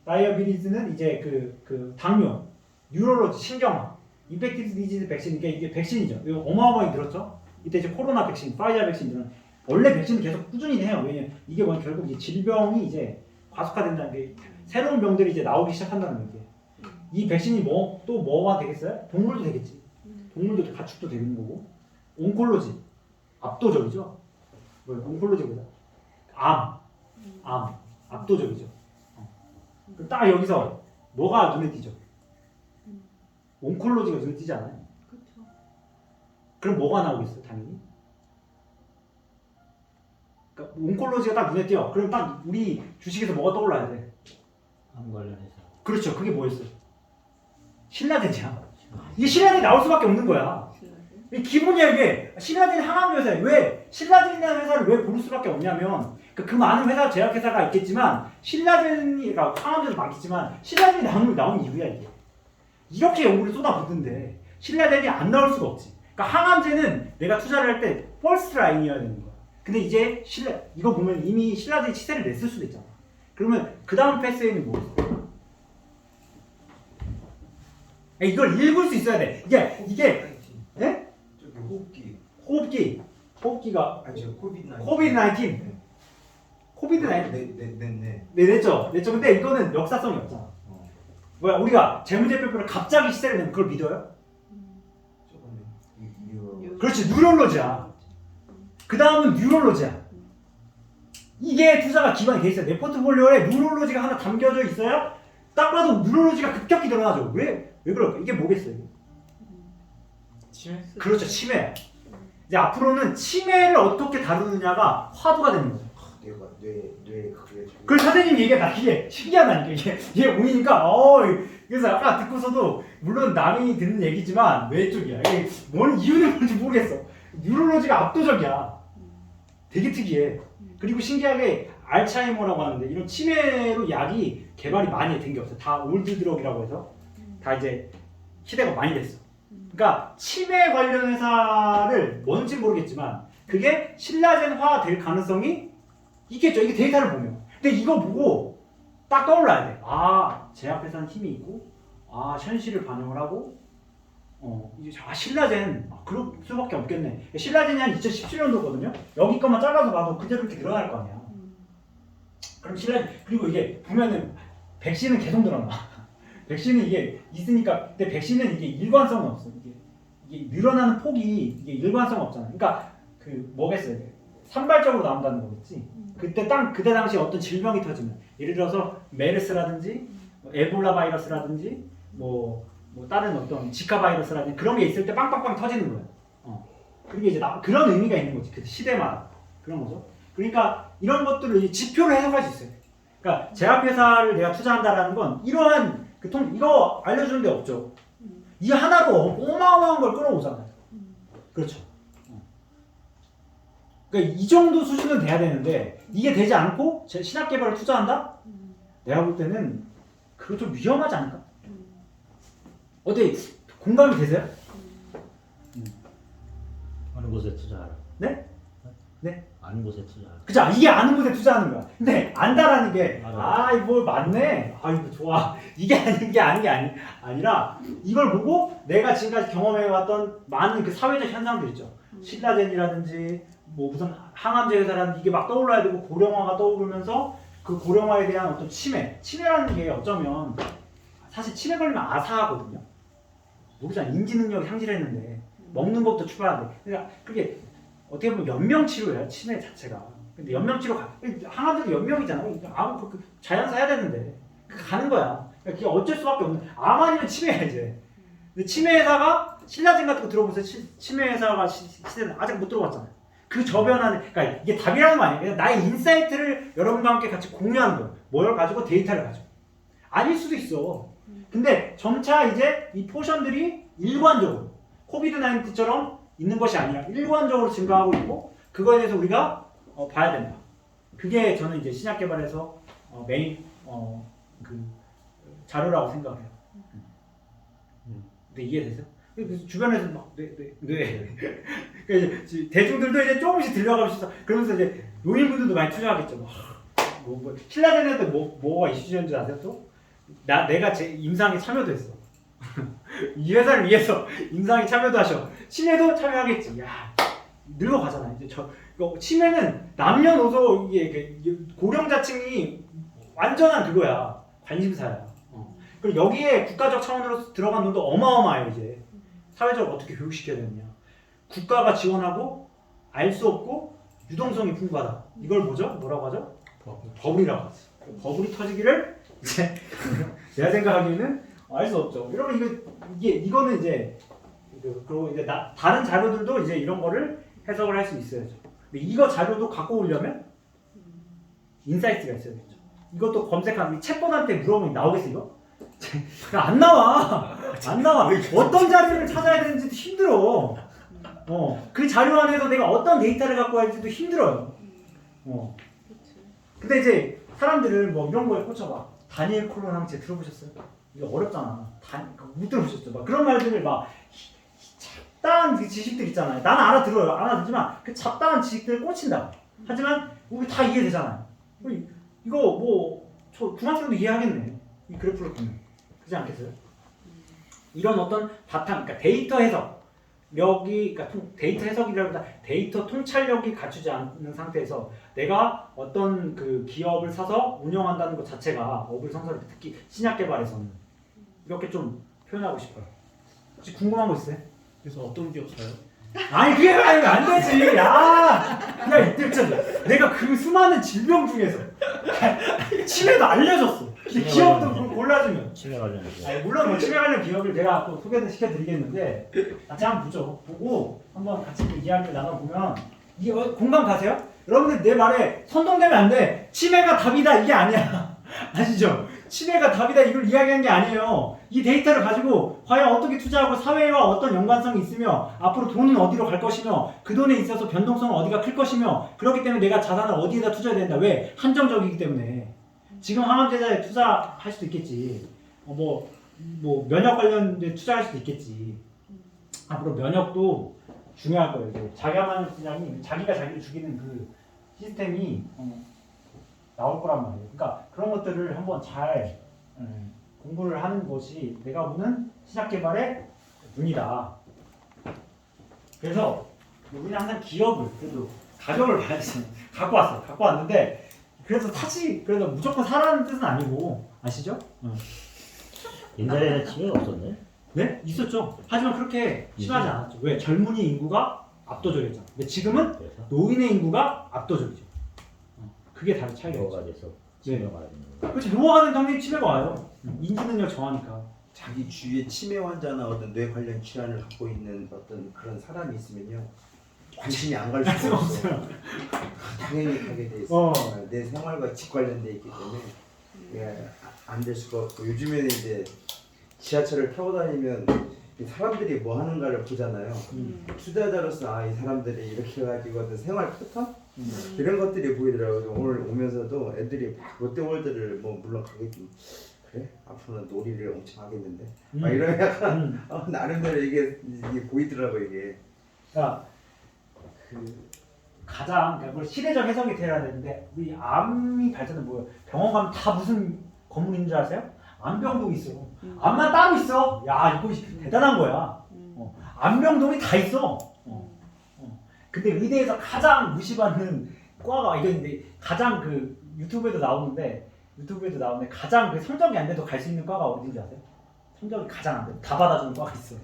안티다이어비리즈는 이제 그 당뇨 뉴럴로지 신경화 인펙티브 디지즈 백신 이게 백신이죠. 이거 어마어마하게 늘었죠. 이때 이제 코로나 백신 파이자 백신들은 원래 백신은 계속 꾸준히 해요. 왜냐면 이게 뭐 결국 이 질병이 이제 과속화된다는 게 새로운 병들이 이제 나오기 시작한다는 게 이 백신이 뭐가 되겠어요? 동물도 되겠지. 동물도 가축도 되는 거고 온콜로지 압도적이죠. 온콜로지보다 암 압도적이죠. 딱 여기서 뭐가 눈에 띄죠? 온콜로지가 눈에 띄지 않아요? 그렇죠. 그럼 뭐가 나오겠어요, 당연히? 그러니까 온콜로지가 딱 눈에 띄어. 그럼 딱 우리 주식에서 뭐가 떠올라야 돼? 암 관련해서. 그렇죠. 그게 뭐였어요? 신라젠이야. 이게 신라젠이 나올 수밖에 없는 거야. 이게 기본이야 이게. 신라젠 항암 회사에 왜 신라젠이라는 회사를 왜 고를 수밖에 없냐면 그 많은 회사 제약회사가 있겠지만 신라젠이 그러니까 항암제도 많겠지만 신라젠이 나온 이유야 이게. 이렇게 연구를 쏟아붓는데 신라젠이 안 나올 수가 없지. 그러니까 항암제는 내가 투자를 할 때 퍼스트 라인이어야 되는 거야. 근데 이제 이거 보면 이미 신라젠이 치세를 냈을 수도 있잖아. 그러면 그 다음 패스에는 뭐였어? 이걸 읽을 수 있어야 돼. 이게 예? 저기 호흡기가 아니죠 코비드-19. 코비드-19 네. 냈죠. 근데 이거는 역사성이 없잖아. 뭐야 우리가 재무제표를 갑자기 시세를 내면 그걸 믿어요? 저거는 그렇지 뉴럴로지야. 그 다음은 뉴럴로지야. 이게 투자가 기반이 돼 있어요. 내 포트폴리오에 뉴럴로지가 하나 담겨져 있어야 딱 봐도 뉴럴로지가 급격히 늘어나죠. 왜 그럴까? 이게 뭐겠어요? 치매? 그렇죠. 치매. 이제 앞으로는 치매를 어떻게 다루느냐가 화두가 되는 거죠. 뇌 그게 그래서 선생님 얘기가 나 이게 신기하다니까 이게 보이니까 그래서 아까 듣고서도 물론 남이 듣는 얘기지만 뇌 쪽이야. 이게 뭔 이유는 뭔지 모르겠어. 뉴럴로지가 압도적이야. 되게 특이해. 그리고 신기하게 알츠하이머라고 하는데 이런 치매로 약이 개발이 많이 된 게 없어. 다 올드 드럭이라고 해서 다 이제 시대가 많이 됐어. 그러니까 치매 관련 회사를 뭔지 모르겠지만 그게 신라젠화 될 가능성이 있겠죠. 이게 데이터를 보면. 근데 이거 보고 딱 떠올라야 돼. 제약회사는 힘이 있고 현실을 반영을 하고 이제 신라젠 그럴 수밖에 없겠네. 신라젠이 한 2017년도거든요. 여기 것만 잘라서 봐도 그대로 이렇게 늘어날 거 아니야. 그럼 신라젠 그리고 이게 보면은 백신은 계속 늘어나. 백신은 이게 있으니까 근데 백신은 이게 일관성은 없어. 이게 늘어나는 폭이 이게 일관성 없잖아. 그러니까 그 뭐겠어요? 산발적으로 나온다는 거겠지. 그때 당시 어떤 질병이 터지면 예를 들어서 메르스라든지 에볼라 바이러스라든지 뭐 다른 어떤 지카 바이러스라든지 그런 게 있을 때 빵빵빵 터지는 거예요. 그게 이제 그런 의미가 있는 거지. 그 시대마다 그런 거죠. 그러니까 이런 것들을 지표로 해석할 수 있어요. 그러니까 제약회사를 내가 투자한다라는 건 이러한 이거 알려주는 데 없죠. 이 하나로 어마어마한 걸 끌어오잖아요. 그렇죠. 그러니까 이 정도 수준은 돼야 되는데 이게 되지 않고 신약 개발을 투자한다? 내가 볼 때는 그거 좀 위험하지 않을까? 어때 공감이 되세요? 어느 곳에 투자하라. 네? 아는 곳에 투자하라. 그죠? 이게 아는 곳에 투자하는 거야. 근데 안다라는 게 맞아. 이거 맞네. 이거 좋아. 이게 아닌 게 아니라 이걸 보고 내가 지금까지 경험해왔던 많은 그 사회적 현상들 있죠. 신라젠이라든지 무슨 항암제 회사라든지 이게 막 떠올라야 되고 고령화가 떠오르면서 그 고령화에 대한 어떤 치매라는 게 어쩌면 사실 치매 걸리면 아사하거든요. 모르잖아. 인지 능력이 상실했는데 먹는 법도 출발한데. 그러니까 그게 어떻게 보면 연명치료야 치매 자체가. 근데 연명치료 항암제도 연명이잖아. 그 자연사 해야 되는데 가는 거야. 그러니까 그게 어쩔 수밖에 없는. 암 아니면 치매야 이제. 근데 치매 회사가 신라젠 같은 거 들어보세요. 치매 회사가 시대는 아직 못 들어봤잖아요. 그 저변하는 그러니까 이게 답이라는 거 아니에요. 나의 인사이트를 여러분과 함께 같이 공유하는 거예요. 뭘 가지고 데이터를 가지고. 아닐 수도 있어. 근데 점차 이제 이 포션들이 일관적으로 코비드-19처럼 있는 것이 아니라 일관적으로 증가하고 있고 그거에 대해서 우리가 봐야 된다. 그게 저는 이제 신약 개발에서 메인 그 자료라고 생각해요. 근데 이해되세요? 그래서 주변에서 막 네. 대중들도 이제 조금씩 들려가면서 그러면서 이제 요인분들도 많이 투자하겠죠. 신라젠한테 뭐가 이슈였는지 아세요? 또 내가 제 임상에 참여도 했어. 이 회사를 위해서 임상에 참여도 하셔. 치매도 참여하겠지. 야 늙어가잖아. 이제 치매는 남녀노소 이게 고령자층이 완전한 그거야. 관심사야. 그리고 여기에 국가적 차원으로 들어간 돈도 어마어마해요. 이제 사회적으로 어떻게 교육시켜야 되느냐. 국가가 지원하고 알 수 없고 유동성이 풍부하다. 이걸 뭐라고 하죠? 버블이라고 하죠. 버블이 터지기를 이제 제가 생각하기에는 알 수 없죠. 여러분 이거는 이제 그리고 이제 다른 자료들도 이제 이런 거를 해석을 할 수 있어야죠. 근데 이거 자료도 갖고 오려면 인사이트가 있어야겠죠. 이것도 검색하면 챗봇한테 물어보면 나오겠어 이거? 안 나와. 안 나와. 어떤 자료를 찾아야 되는지도 힘들어. 그 자료 안에서 내가 어떤 데이터를 갖고 와야지도 힘들어요. 근데 이제 사람들은 뭐 이런 거에 꽂혀봐. 다니엘 콜론 항체 들어보셨어요? 이거 어렵잖아. 못 들어보셨죠? 막 그런 말들을 막 잡다한 그 지식들 있잖아요. 나는 알아들어요. 알아듣지만 그 잡다한 지식들을 꽂힌다. 하지만 우리 다 이해되잖아요. 이거 뭐 저 중학생도 이해하겠네. 이 그래프를 보면. 그렇지 않겠어요? 이런 어떤 바탕, 그러니까 데이터 해석력이, 그러니까 데이터 해석이라기보다 데이터 통찰력이 갖추지 않는 상태에서 내가 어떤 그 기업을 사서 운영한다는 것 자체가 업을 성사할 때 특히 신약 개발에서는 이렇게 좀 표현하고 싶어요. 혹시 궁금한 거 있어요? 그래서 어떤 기업 사요? 아니 그게 아니면 안 되지. 야, 내가 그 수많은 질병 중에서 치매도 알려줬어. 기업도 그걸 골라주면. 치매 관련해서. 아니, 물론 뭐 치매 관련 기업을 제가 또 소개를 시켜드리겠는데 같이 한번 보죠. 보고 한번 같이 이야기를 나눠보면 이게 공감 가세요? 여러분들 내 말에 선동되면 안 돼. 치매가 답이다 이게 아니야. 아시죠? 치매가 답이다 이걸 이야기한 게 아니에요. 이 데이터를 가지고 과연 어떻게 투자하고 사회와 어떤 연관성이 있으며 앞으로 돈은 어디로 갈 것이며 그 돈에 있어서 변동성은 어디가 클 것이며 그렇기 때문에 내가 자산을 어디에다 투자해야 된다. 왜? 한정적이기 때문에. 지금 항암제자에 투자할 수도 있겠지. 뭐 면역 관련된 투자할 수도 있겠지. 앞으로 면역도 중요할 거예요. 이제 자가만 시장이 자기가 자기를 죽이는 그 시스템이 나올 거란 말이에요. 그러니까 그런 것들을 한번 잘 공부를 하는 것이 내가 보는 시작 개발의 눈이다. 그래서 우리는 항상 기업을 그래도 가격을 봐야지. 갖고 왔어요. 갖고 왔는데 그래서 그래서 무조건 사라는 뜻은 아니고 아시죠? 옛날에는 치매가 없었네. 네? 있었죠. 하지만 그렇게 심하지 않았죠. 왜? 젊은이 인구가 압도적이었잖아. 근데 지금은 그래서 노인의 인구가 압도적이죠. 그게 다른 차이가 있죠. 노화가 돼서 치매가 많이 있는 거야. 그렇지. 노화는 당연히 치매가 와요. 인지 능력 저하니까. 자기 주위에 치매 환자나 어떤 뇌 관련 질환을 갖고 있는 어떤 그런 사람이 있으면요 관심이 안 갈 수가 없어요. 당연히 가게 돼 있어. 내 생활과 직 관련돼 있기 때문에 안 될 수가 없고 요즘에는 이제 지하철을 타고 다니면 사람들이 뭐 하는가를 보잖아요. 투자자로서 이 사람들이 이렇게 해가지고 어떤 생활 패턴 이런 것들이 보이더라고요. 오늘 오면서도 애들이 막 롯데월드를 뭐 물론 가겠지. 그래? 앞으로는 놀이를 엄청 하겠는데. 막 이런 약간 나름대로 이게 보이더라고 이게. 그러니까 가장 그걸 시대적 해석이 돼야 되는데 우리 암이 발전은 뭐예요? 병원 가면 다 무슨 건물인 줄 아세요? 암병동이 있어. 암만 따로 있어. 야 이거 대단한 거야. 암병동이 다 있어. 근데 의대에서 가장 무시받는 과가 이건데 가장 그 유튜브에도 나오는데 가장 그 성적이 안 돼도 갈 수 있는 과가 어딘지 아세요? 성적이 가장 안 돼. 다 받아주는 과가 있어.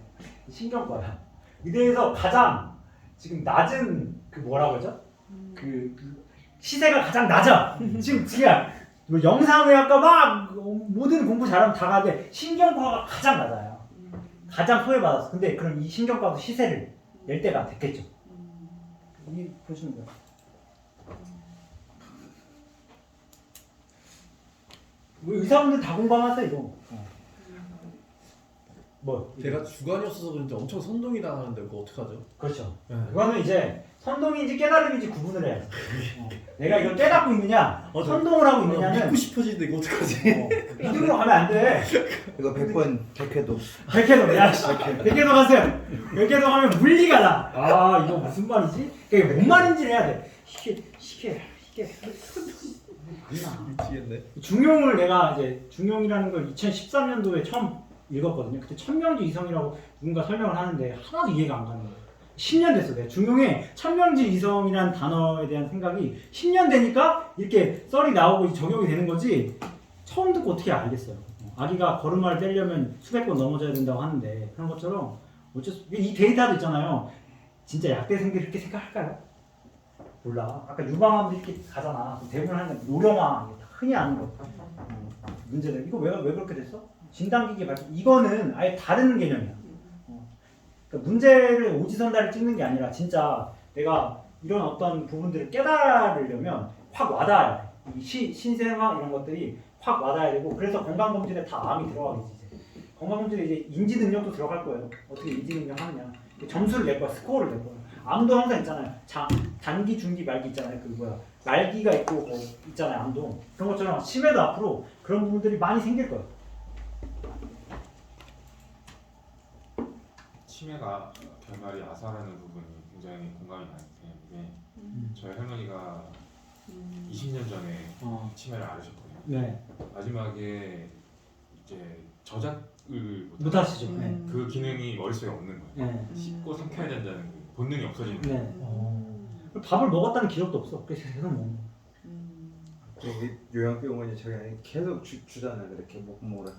신경과야. 의대에서 가장 지금 낮은 그 뭐라고 하죠? 그 시세가 가장 낮아. 지금 뭐 영상의학과 막 모든 공부 잘하면 다 가는데 신경과가 가장 낮아요. 가장 소외받았어. 근데 그럼 이 신경과도 시세를 낼 때가 됐겠죠. 이 보시는 거예요. 의사분들 다 공감하세요 이거. 뭐 제가 주관이었어서 그런지 엄청 선동이 당하는데 그거 어떡하죠? 그렇죠. 네. 그거는 이제 선동인지 깨달음인지 구분을 해야지. 내가 이걸 깨닫고 있느냐, 선동을 하고 있느냐는 믿고 싶어지는데 이거 어떡하지? 믿음으로 가면 안 돼. 이거 100번 100회도 100회도 야, 100회도 가세요. 100회도 가면 물리가 나. 아 이거 무슨 말이지? 이게 뭔 말인지 해야 돼. 이게 미치겠네. 중용이라는 걸 2013년도에 처음 읽었거든요. 그때 천명지 이성이라고 누군가 설명을 하는데 하나도 이해가 안 가는 거예요. 10년 됐어. 내가 중용에 천명지 이성이라는 단어에 대한 생각이 10년 되니까 이렇게 썰이 나오고 적용이 되는 거지 처음 듣고 어떻게 알겠어요. 아기가 걸음마를 떼려면 수백 번 넘어져야 된다고 하는데 그런 것처럼 이 데이터도 있잖아요. 진짜 약대생들이 이렇게 생각할까요? 몰라. 아까 유방암도 이렇게 가잖아. 대부분 하는 노령화 흔히 아는 거. 문제들. 이거 왜 그렇게 됐어? 진단기기 발전. 이거는 아예 다른 개념이야. 그러니까 문제를 오지선다를 찍는 게 아니라 진짜 내가 이런 어떤 부분들을 깨달으려면 확 와닿아야 돼. 이 신생아 이런 것들이 확 와닿아야 되고 그래서 건강검진에 다 암이 들어가겠지. 이제. 건강검진에 이제 인지 능력도 들어갈 거예요. 어떻게 인지 능력 하느냐. 점수를 낼 거야. 스코어를 낼 거야. 암도 항상 있잖아요. 단기, 중기, 말기 있잖아요. 그 뭐야 말기가 있고 뭐 있잖아요. 암도 그런 것처럼 치매도 앞으로 그런 부분들이 많이 생길 거예요. 치매가 결말이 아사라는 부분이 굉장히 공감이 많이 되는 게 저희 할머니가 20년 전에 치매를 앓으셨거든요. 네. 마지막에 이제 저작을 못 하시죠. 그 기능이 머릿속에 없는 거예요. 네. 씹고 삼켜야 된다는 그 본능이 없어지는 거예요. 네. 밥을 먹었다는 기록도 없어. 그래서 계속 먹는 여기 요양병원이 저기 안에 계속 주잖아. 그렇게 못 먹으라.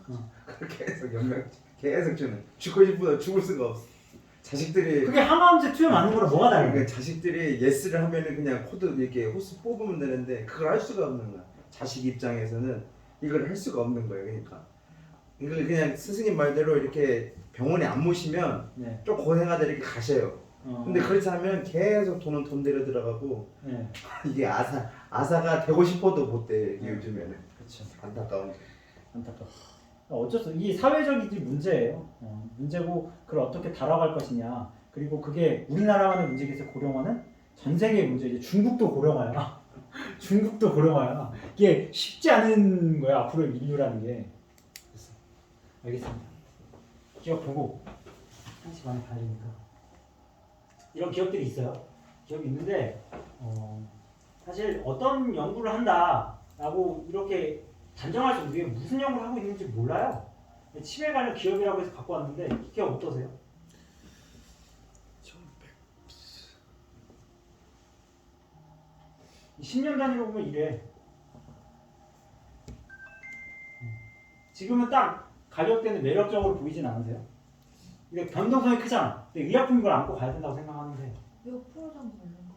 그렇게 계속 연명 계속 주는. 죽고 싶어도 죽을 수가 없어. 자식들이 그게 항암제 투여 맞는 거랑 뭐가 다른 거야? 그러니까 자식들이 예스를 하면은 그냥 코드 이렇게 호스 뽑으면 되는데 그걸 할 수가 없는 거야. 자식 입장에서는 이걸 할 수가 없는 거예요. 그러니까 이걸 그냥 스승님 말대로 이렇게 병원에 안 모시면 네. 좀 고생하다 이렇게 가셔요. 근데 그렇지 않으면 계속 돈은 돈대로 들어가고 네. 이게 아사가 되고 싶어도 못 돼. 요즘에는. 그렇죠. 안타까운. 안타까워. 어쩔 수 없어. 이게 사회적인 문제예요. 문제고 그걸 어떻게 다뤄갈 것이냐. 그리고 그게 우리나라만의 문제겠어 고령화는 전 세계의 문제. 이제 중국도 고령화야. 중국도 고령화야. 이게 쉽지 않은 거야. 앞으로 인류라는 게. 됐어. 알겠습니다. 기업 보고 1시 반에 가야 되니까. 이런 기업들이 있어요. 기업이 있는데 사실 어떤 연구를 한다라고 이렇게 단정할 수 없는 게 무슨 연구를 하고 있는지 몰라요. 치매 관련 기업이라고 해서 갖고 왔는데 이 기업 어떠세요? 10년 단위로 보면 이래. 지금은 딱 가격대는 매력적으로 보이진 않으세요? 이게 변동성이 크잖아. 근데 의약품 이걸 안고 가야 된다고 생각하는데 몇 프로 정도 오른 거예요?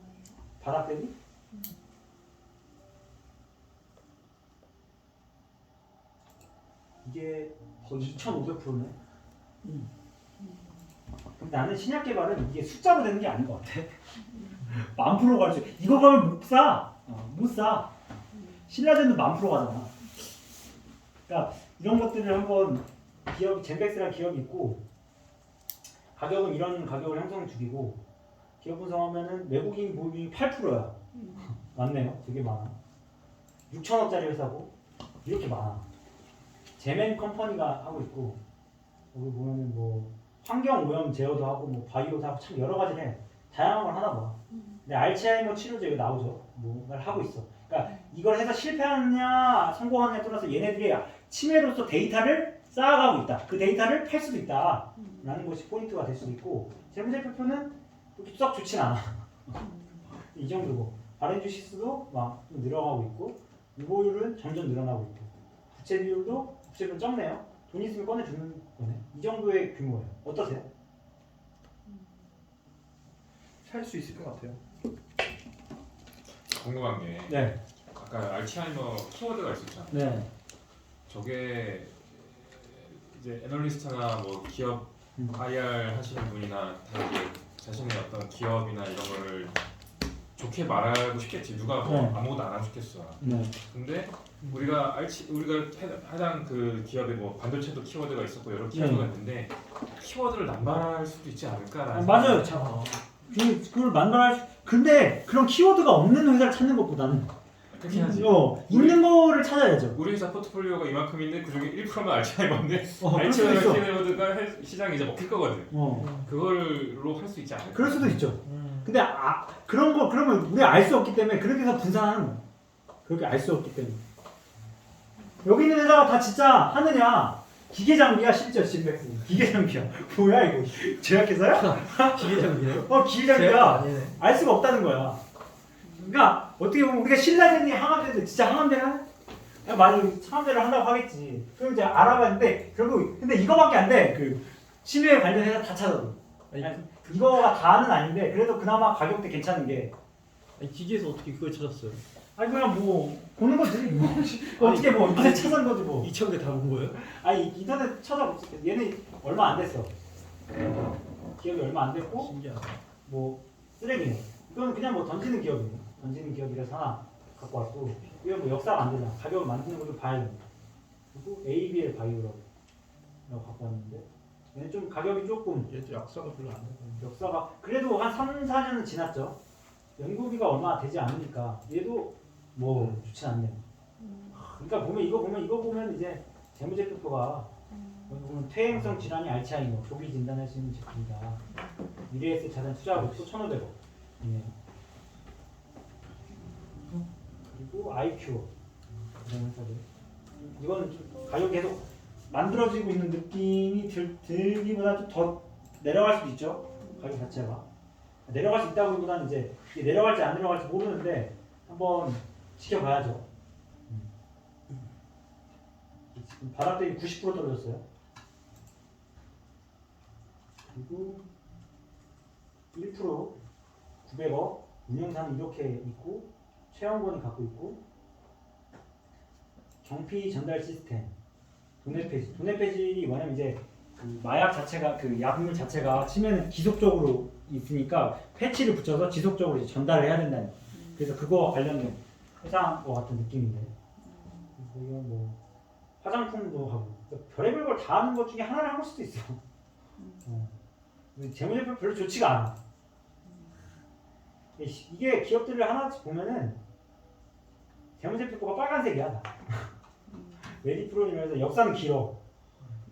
바닥 대비? 이게 거의 2,500%네. 근데 나는 신약 개발은 이게 숫자로 되는 게 아닌 것 같아. 10,000% 갈 수. 이거 가면 못 사. 못 사. 신라젠도 10,000% 가잖아. 그러니까 이런 것들을 한번 기업이 젠백스라는 기업이 있고 가격은 이런 가격을 형성 중이고 기업 분석하면은 외국인 보유율이 8%야. 많네요. 되게 많아. 6천억짜리 회사고 이렇게 많아. 제멘 컴퍼니가 하고 있고 여기 보면은 뭐 환경 오염 제어도 하고 뭐 바이오도 하고 참 여러 가지를 해. 다양한 걸 하나 봐. 근데 알츠하이머 치료제 이거 나오죠. 뭔가를 하고 있어. 그러니까 이걸 해서 실패하느냐 성공하느냐에 따라서 얘네들이 치매로서 데이터를 쌓아가고 있다. 그 데이터를 팔 수도 있다. 라는 것이 포인트가 될 수도 있고 재무제표표는 그렇게 썩 좋진 않아. 이 정도고 바렌주시스도 막 늘어가고 있고 유보율은 점점 늘어나고 있고 부채 비율도 부채비율 적네요. 돈 있으면 꺼내주는 거네. 이 정도의 규모예요. 어떠세요? 살 수 있을 것 같아요. 궁금한 게 네. 아까 알츠하이머 키워드가 있었잖아요. 네. 저게 이제 애널리스트나 뭐 기업 IR 하시는 분이나 다 이제 자신의 어떤 기업이나 이런 거를 좋게 말하고 싶겠지. 누가 뭐 네. 아무것도 안 하고 싶겠어. 네. 근데 우리가 해당 그 기업에 뭐 반도체도 키워드가 있었고 여러 키워드가 있는데 키워드를 남발할 수도 있지 않을까라는. 맞아요. 그걸 만들할 수. 근데 그런 키워드가 없는 회사를 찾는 것보다는 그렇긴 하지. 있는 거를 찾아야죠. 우리 회사 포트폴리오가 이만큼인데 그중에 1%만 알츠하이머인데 그럴 수도 있어. 알츠하이머 키워드가 시장에 이제 먹힐 거거든. 그걸로 할 수 있지 않을까? 그럴 수도 있죠. 근데 그런 거 그러면 우리 알 수 없기 때문에 그렇게 해서 분산하는 거야. 그렇게 알 수 없기 때문에. 여기 있는 회사가 다 진짜 하느냐? 기계 장비야 실제 지금 기계 장비야. 뭐야 이거? 제약회사야? 기계 장비예요? 기계 장비야. 아니네. 알 수가 없다는 거야. 그러니까 어떻게 보면 우리가 신라젠이 항암제인데 진짜 항암제를 하냐? 맞아, 항암제를 한다고 하겠지. 그럼 이제 알아봤는데 결국 근데 이거밖에 안 돼. 그 치매 관련 회사 다 찾아도. 이거가 다는 아닌데 그래도 그나마 가격대 괜찮은 게. 아니, 기계에서 어떻게 그걸 찾았어요? 아니 그냥 뭐 보는 거지. 뭐. 어떻게 뭐 인터넷 찾아본 거지 뭐. 2,000개 다 본 거예요? 아니 인터넷 찾아봤어. 얘는 얼마 안 됐어. 기업이 얼마 안 됐고 신기하다. 뭐 쓰레기네. 이건 그냥 뭐 던지는 기업이네. 던지는 기업이라서 하나 갖고 왔고 이건 뭐 역사가 안 되잖아. 가격을 만드는 것도 봐야 된다. 그리고 ABL 바이오라고 갖고 왔는데 얘는 좀 가격이 조금 얘도 약사가 별로 안 되고. 역사가 그래도 한 3, 4년은 지났죠. 연구비가 얼마 되지 않으니까 얘도 뭐 좋지 않네요. 그러니까 보면 이거 보면 이제 재무제표가 보면 퇴행성 질환이 알츠하이머 조기 진단할 수 있는 제품이다. 미래에셋 자산 투자하고 또 1,500원. 예. 그리고 IQ 이런 회사들. 이거는 좀 가격이 계속 만들어지고 있는 느낌이 들기보다 좀 더 내려갈 수도 있죠. 가격 자체가 내려갈 수 있다기보다는 이제 이게 내려갈지 안 내려갈지 모르는데 한번 지켜봐야죠. 지금 바닥 대비 90% 떨어졌어요. 그리고 1% 900억 운영사는 이렇게 있고 최영권이 갖고 있고 경피 전달 시스템 돈의 폐질. 돈의 폐질이 뭐냐면 이제 그 마약 자체가 그 약물 자체가 치면은 지속적으로 있으니까 패치를 붙여서 지속적으로 이제 전달을 해야 된다는. 그래서 그거와 관련된 회사와 같은 느낌인데. 그래서 이건 뭐 화장품도 하고 그러니까 별의별 걸 다 하는 것 중에 하나를 한 걸 수도 있어. 재무제표 별로 좋지가 않아. 이게 기업들을 하나씩 보면은 재무제표가 빨간색이야. 메디프로님에서 역사는 길어.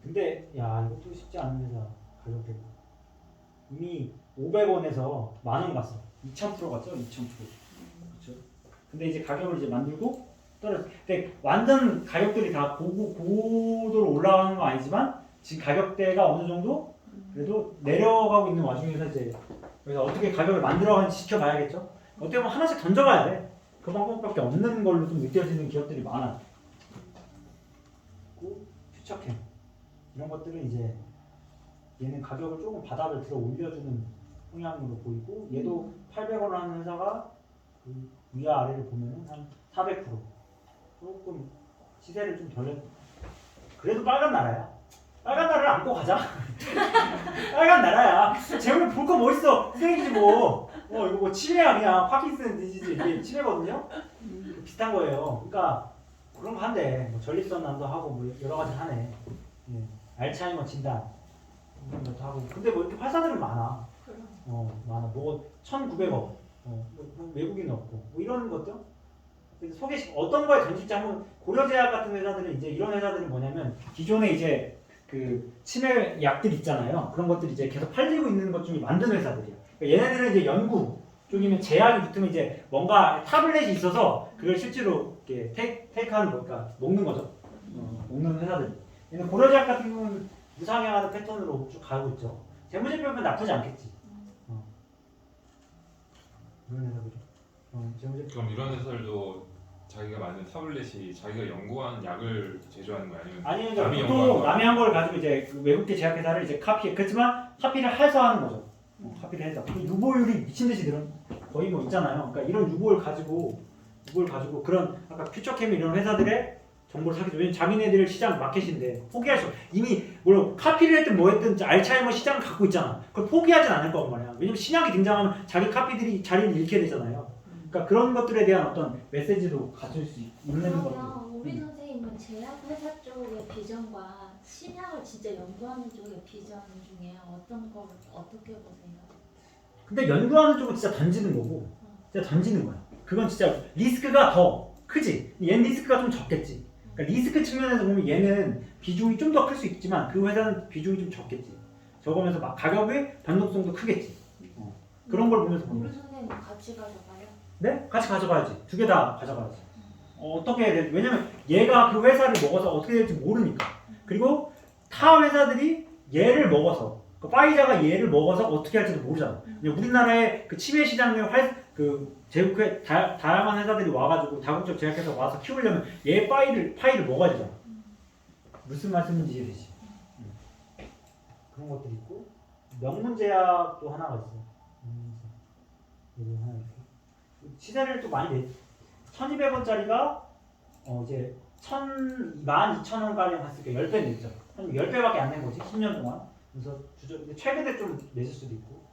근데 야 이것도 쉽지 않은 회사 가격대가 이미 500원에서 10,000원 갔어. 2000% 갔죠? 2000%. 그렇죠? 근데 이제 가격을 이제 만들고 떨어져. 근데 완전 가격들이 다 고도로 올라가는 건 아니지만 지금 가격대가 어느 정도 그래도 내려가고 있는 와중에서 이제 그래서 어떻게 가격을 만들어가는지 지켜봐야겠죠. 어떻게 보면 하나씩 던져가야 돼. 그 방법밖에 없는 걸로 좀 느껴지는 기업들이 많아. 그리고 퓨처캠 이런 것들은 이제 얘는 가격을 조금 바닥을 들어 올려주는 성향으로 보이고 얘도 800원 하는 회사가 그 위아 아래를 보면은 한 400% 조금 시세를 좀 덜 냈. 그래도 빨간 나라야. 빨간 나라를 안고 가자. 빨간 나라야. 재물을 볼 거 멋있어. 쓰레기지 뭐. 이거 뭐 치매야 그냥 파킨슨 디지즈 이게 치매거든요. 비슷한 거예요. 그러니까 그런 거 한대. 뭐 전립선암도 하고 뭐 여러 가지 하네. 예. 알츠하이머 진단 이런 것도 하고. 근데 뭐 이렇게 회사들은 많아. 많아. 뭐 1,900억. 뭐 외국인 없고 뭐 이런 것들. 그래서 어떤 거에 던질지 한번 고려제약 같은 회사들은 이제 이런 회사들은 뭐냐면 기존에 이제 그 치매 약들 있잖아요. 그런 것들이 이제 계속 팔리고 있는 것 중에 만든 회사들이야. 그러니까 얘네들은 이제 연구 쪽이면 제약이 붙으면 이제 뭔가 타블렛이 있어서 그걸 실제로 이렇게 테이크하는 거니까 먹는 거죠. 먹는 회사들. 얘는 고려제약 같은 경우는 무상향하는 패턴으로 쭉 가고 있죠. 재무제표는 나쁘지 않겠지. 이런 회사들이. 그럼 이런 회사들도 자기가 만든 타블렛이 자기가 연구한 약을 제조하는 거 아니면 아니면 보통 남이 한 걸 가지고 이제 그 외국계 제약회사를 이제 그렇지만 카피를 해서 하는 거죠. 카피를 해서. 유보율이 미친 듯이 늘은 거의 뭐 있잖아요. 그러니까 이런 유보를 가지고 그런 아까 퓨처캠 이런 회사들의 정보를 사기죠. 왜냐면 자기네들 시장 마켓인데 포기할 수 없어. 이미 물론 카피를 했든 뭐 했든 알츠하이머 시장을 갖고 있잖아. 그걸 포기하진 않을 거란 말이야. 왜냐면 신약이 등장하면 자기 카피들이 자리를 잃게 되잖아요. 그러니까 그런 것들에 대한 어떤 메시지도 가질 수 있는 것들. 그러면 우리 선생님은 제약회사 쪽의 비전과 신약을 진짜 연구하는 쪽의 비전 중에 어떤 걸 어떻게 보세요? 근데 연구하는 쪽은 진짜 던지는 거고 진짜 던지는 거야. 그건 진짜 리스크가 더 크지. 얘는 리스크가 좀 적겠지. 그러니까 리스크 측면에서 보면 얘는 비중이 좀 더 클 수 있지만 그 회사는 비중이 좀 적겠지. 적으면서 막 가격의 변동성도 크겠지. 그런 걸 보면서 보는 우리 거지. 선생님 같이 가져가요? 네? 같이 가져가야지. 두 개 다 가져가야지. 어떻게 해야 돼? 왜냐면 얘가 그 회사를 먹어서 어떻게 될지 모르니까. 그리고 타 회사들이 얘를 먹어서 그 파이자가 얘를 먹어서 어떻게 할지도 모르잖아. 우리나라의 그 치매 시장의 제국회 다양한 회사들이 와가지고 다국적 제약회사 와서 키우려면 얘 파이를 먹어야 되잖아. 무슨 말씀인지 이해되지? 그런 것들이 있고 명문제약도 하나가 있어. 이거 하나 이렇게. 시세를 또 많이 내. 1200원짜리가 이제 12,000원 가량 갔을 때 10배 냈죠. 한 10배밖에 안 낸 거지 10년 동안. 그래서 최근에 좀 냈을 수도 있고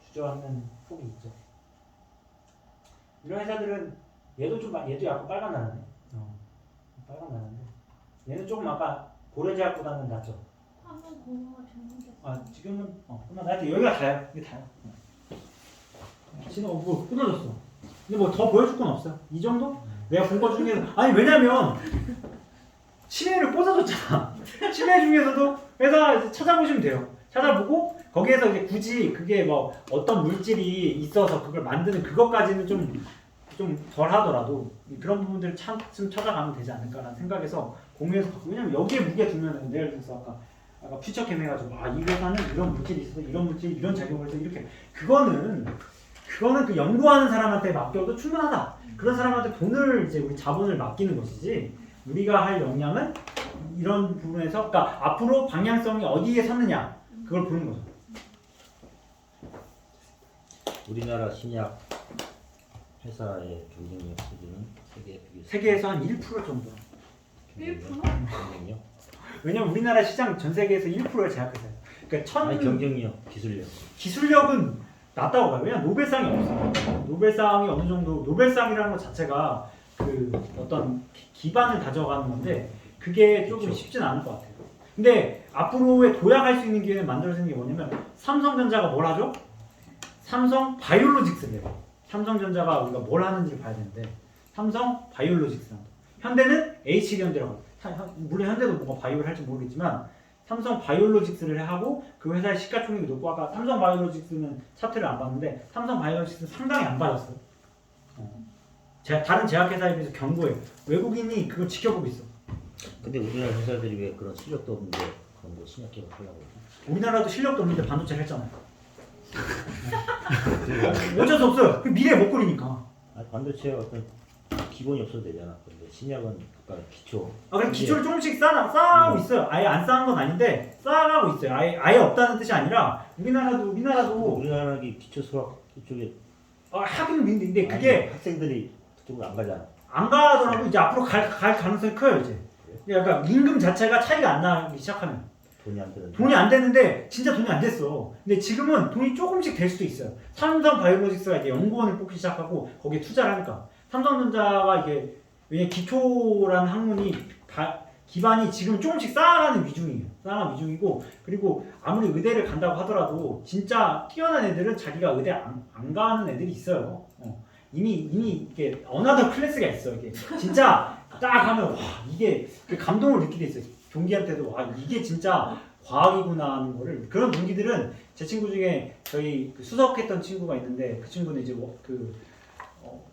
주저앉는 폭이 있죠. 이런 회사들은 얘도 약간 빨간 나라네. 빨간 나라인데 얘는 조금 아까 고려제약보다는 낫죠. 화면 공유가 되는 게 지금은 끝나. 하여튼 여기가 다야. 이게 다야. 지금 뭐 끊어졌어. 근데 뭐 더 보여줄 건 없어. 이 정도? 내가 본 거 중에서 아니 왜냐면 치매를 꽂아줬잖아. 치매 중에서도 회사 찾아보시면 돼요. 찾아보고 거기에서 이제 굳이 그게 뭐 어떤 물질이 있어서 그걸 만드는 그것까지는 좀 덜 하더라도 그런 부분들을 좀 찾아가면 되지 않을까라는 생각에서 공유해서 갖고. 왜냐면 여기에 무게 두면은 예를 들어서 아까 퓨처캠 해가지고 이 회사는 이런 물질이 있어서 이런 물질이 이런 작용을 해서 이렇게 그거는 그 연구하는 사람한테 맡겨도 충분하다. 그런 사람한테 돈을 이제 우리 자본을 맡기는 것이지 우리가 할 역량은 이런 부분에서 그러니까 앞으로 방향성이 어디에 섰느냐 그걸 보는 거죠. 우리나라 신약 회사의 경쟁력 수준은 세계에서 한 1% 정도. 1%? 경쟁력? 왜냐면 우리나라 시장 전 세계에서 1%를 제약회사예요. 그러니까 아니 경쟁력, 기술력. 기술력은 낮다고 봐요. 왜냐면 노벨상이 없어요. 노벨상이 어느 정도 노벨상이라는 것 자체가 그 어떤 기반을 다져가는 건데 그게 조금 쉽진 않을 것 같아요. 근데 앞으로의 도약할 수 있는 기회를 만들어지는 게 뭐냐면 삼성전자가 뭘 하죠? 삼성 바이오로직스를 해요. 삼성전자가 우리가 뭘 하는지를 봐야 되는데 삼성 바이오로직스. 현대는 H현대라고. 물론 현대도 뭐가 바이오를 할지 모르겠지만 삼성 바이오로직스를 하고 그 회사의 시가총액이 높고 아까 삼성 바이오로직스는 차트를 안 봤는데 삼성 바이오로직스는 상당히 안 빠졌어요. 다른 제약회사에 비해서 견고해요. 외국인이 그걸 지켜보고 있어. 근데 우리나라 회사들이 왜 그런 실력도 없는데 그런 거 신약 개발하려고 그러지? 우리나라도 실력도 없는데 반도체를 했잖아요. 어쩔 수 없어요. 그 미래 먹거리니까. 반도체에 어떤 기본이 없어도 되잖아. 근데 신약은 아까 기초. 그럼 기초를 조금씩 쌓아가고 있어요. 아예 안 쌓은 건 아닌데 쌓아가고 있어요. 아예 없다는 뜻이 아니라 우리나라도 기초 수학 이쪽에 하긴 있는데 그게 학생들이 그쪽으로 안 가잖아. 안 가더라도 이제 앞으로 갈 가능성이 커요 이제. 약간 임금 자체가 차이가 안 나기 시작하면. 돈이 안 되는데 진짜 돈이 안 됐어. 근데 지금은 돈이 조금씩 될 수도 있어요. 삼성 바이오로직스가 이제 연구원을 뽑기 시작하고 거기에 투자를 하니까 삼성전자가 이게 왜냐 기초라는 학문이 기반이 지금 조금씩 쌓아가는 위중이에요. 쌓아가는 위중이고 그리고 아무리 의대를 간다고 하더라도 진짜 뛰어난 애들은 자기가 의대 안 가는 애들이 있어요. 이미 이게 어나더 클래스가 있어. 이게 진짜 딱 하면 와 이게 그 감동을 느끼게 있어요. 동기한테도 와 이게 진짜 과학이구나 하는 거를. 그런 동기들은 제 친구 중에 저희 그 수석했던 친구가 있는데 그 친구는 이제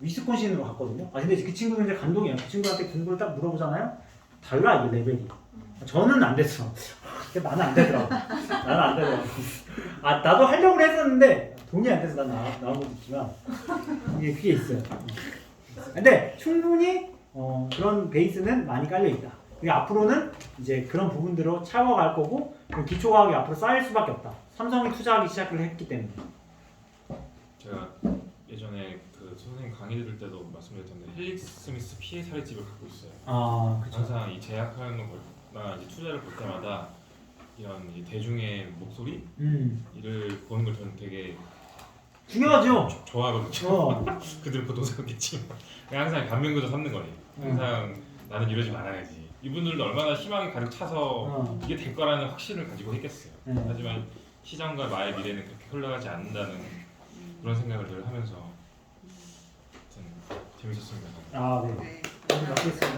위스콘신으로 갔거든요. 근데 그 친구는 이제 감동이에요. 그 친구한테 공부를 딱 물어보잖아요. 달라 이게 레벨이. 저는 안 됐어. 나는 안 되더라고. 나는 안 되더라고. 나도 하려고 했었는데 돈이 안 돼서 난 나온 것도 있지만 그게 있어요. 근데 충분히 그런 베이스는 많이 깔려 있다. 그리고 앞으로는 이제 그런 부분들로 차워갈 거고 기초과학이 앞으로 쌓일 수밖에 없다. 삼성이 투자하기 시작을 했기 때문에. 제가 예전에 그 선생님 강의 들을 때도 말씀드렸던데 헬릭스 스미스 피해 사례집을 갖고 있어요. 그쵸. 항상 이 제약하는 거나 이제 투자를 볼 때마다 이런 대중의 목소리 이를 보는 걸 저는 되게 중요하죠. 좋아하거든요. 그들 보통 생각했지. 항상 감명교도 삼는 거니. 항상 나는 이러지 말아야지. 이분들도 얼마나 희망이 가득 차서 이게 될 거라는 확신을 가지고 했겠어요. 하지만 시장과 나의 미래는 그렇게 흘러가지 않는다는 그런 생각을 늘 하면서 재밌었습니다. 네. 맞겠습니다.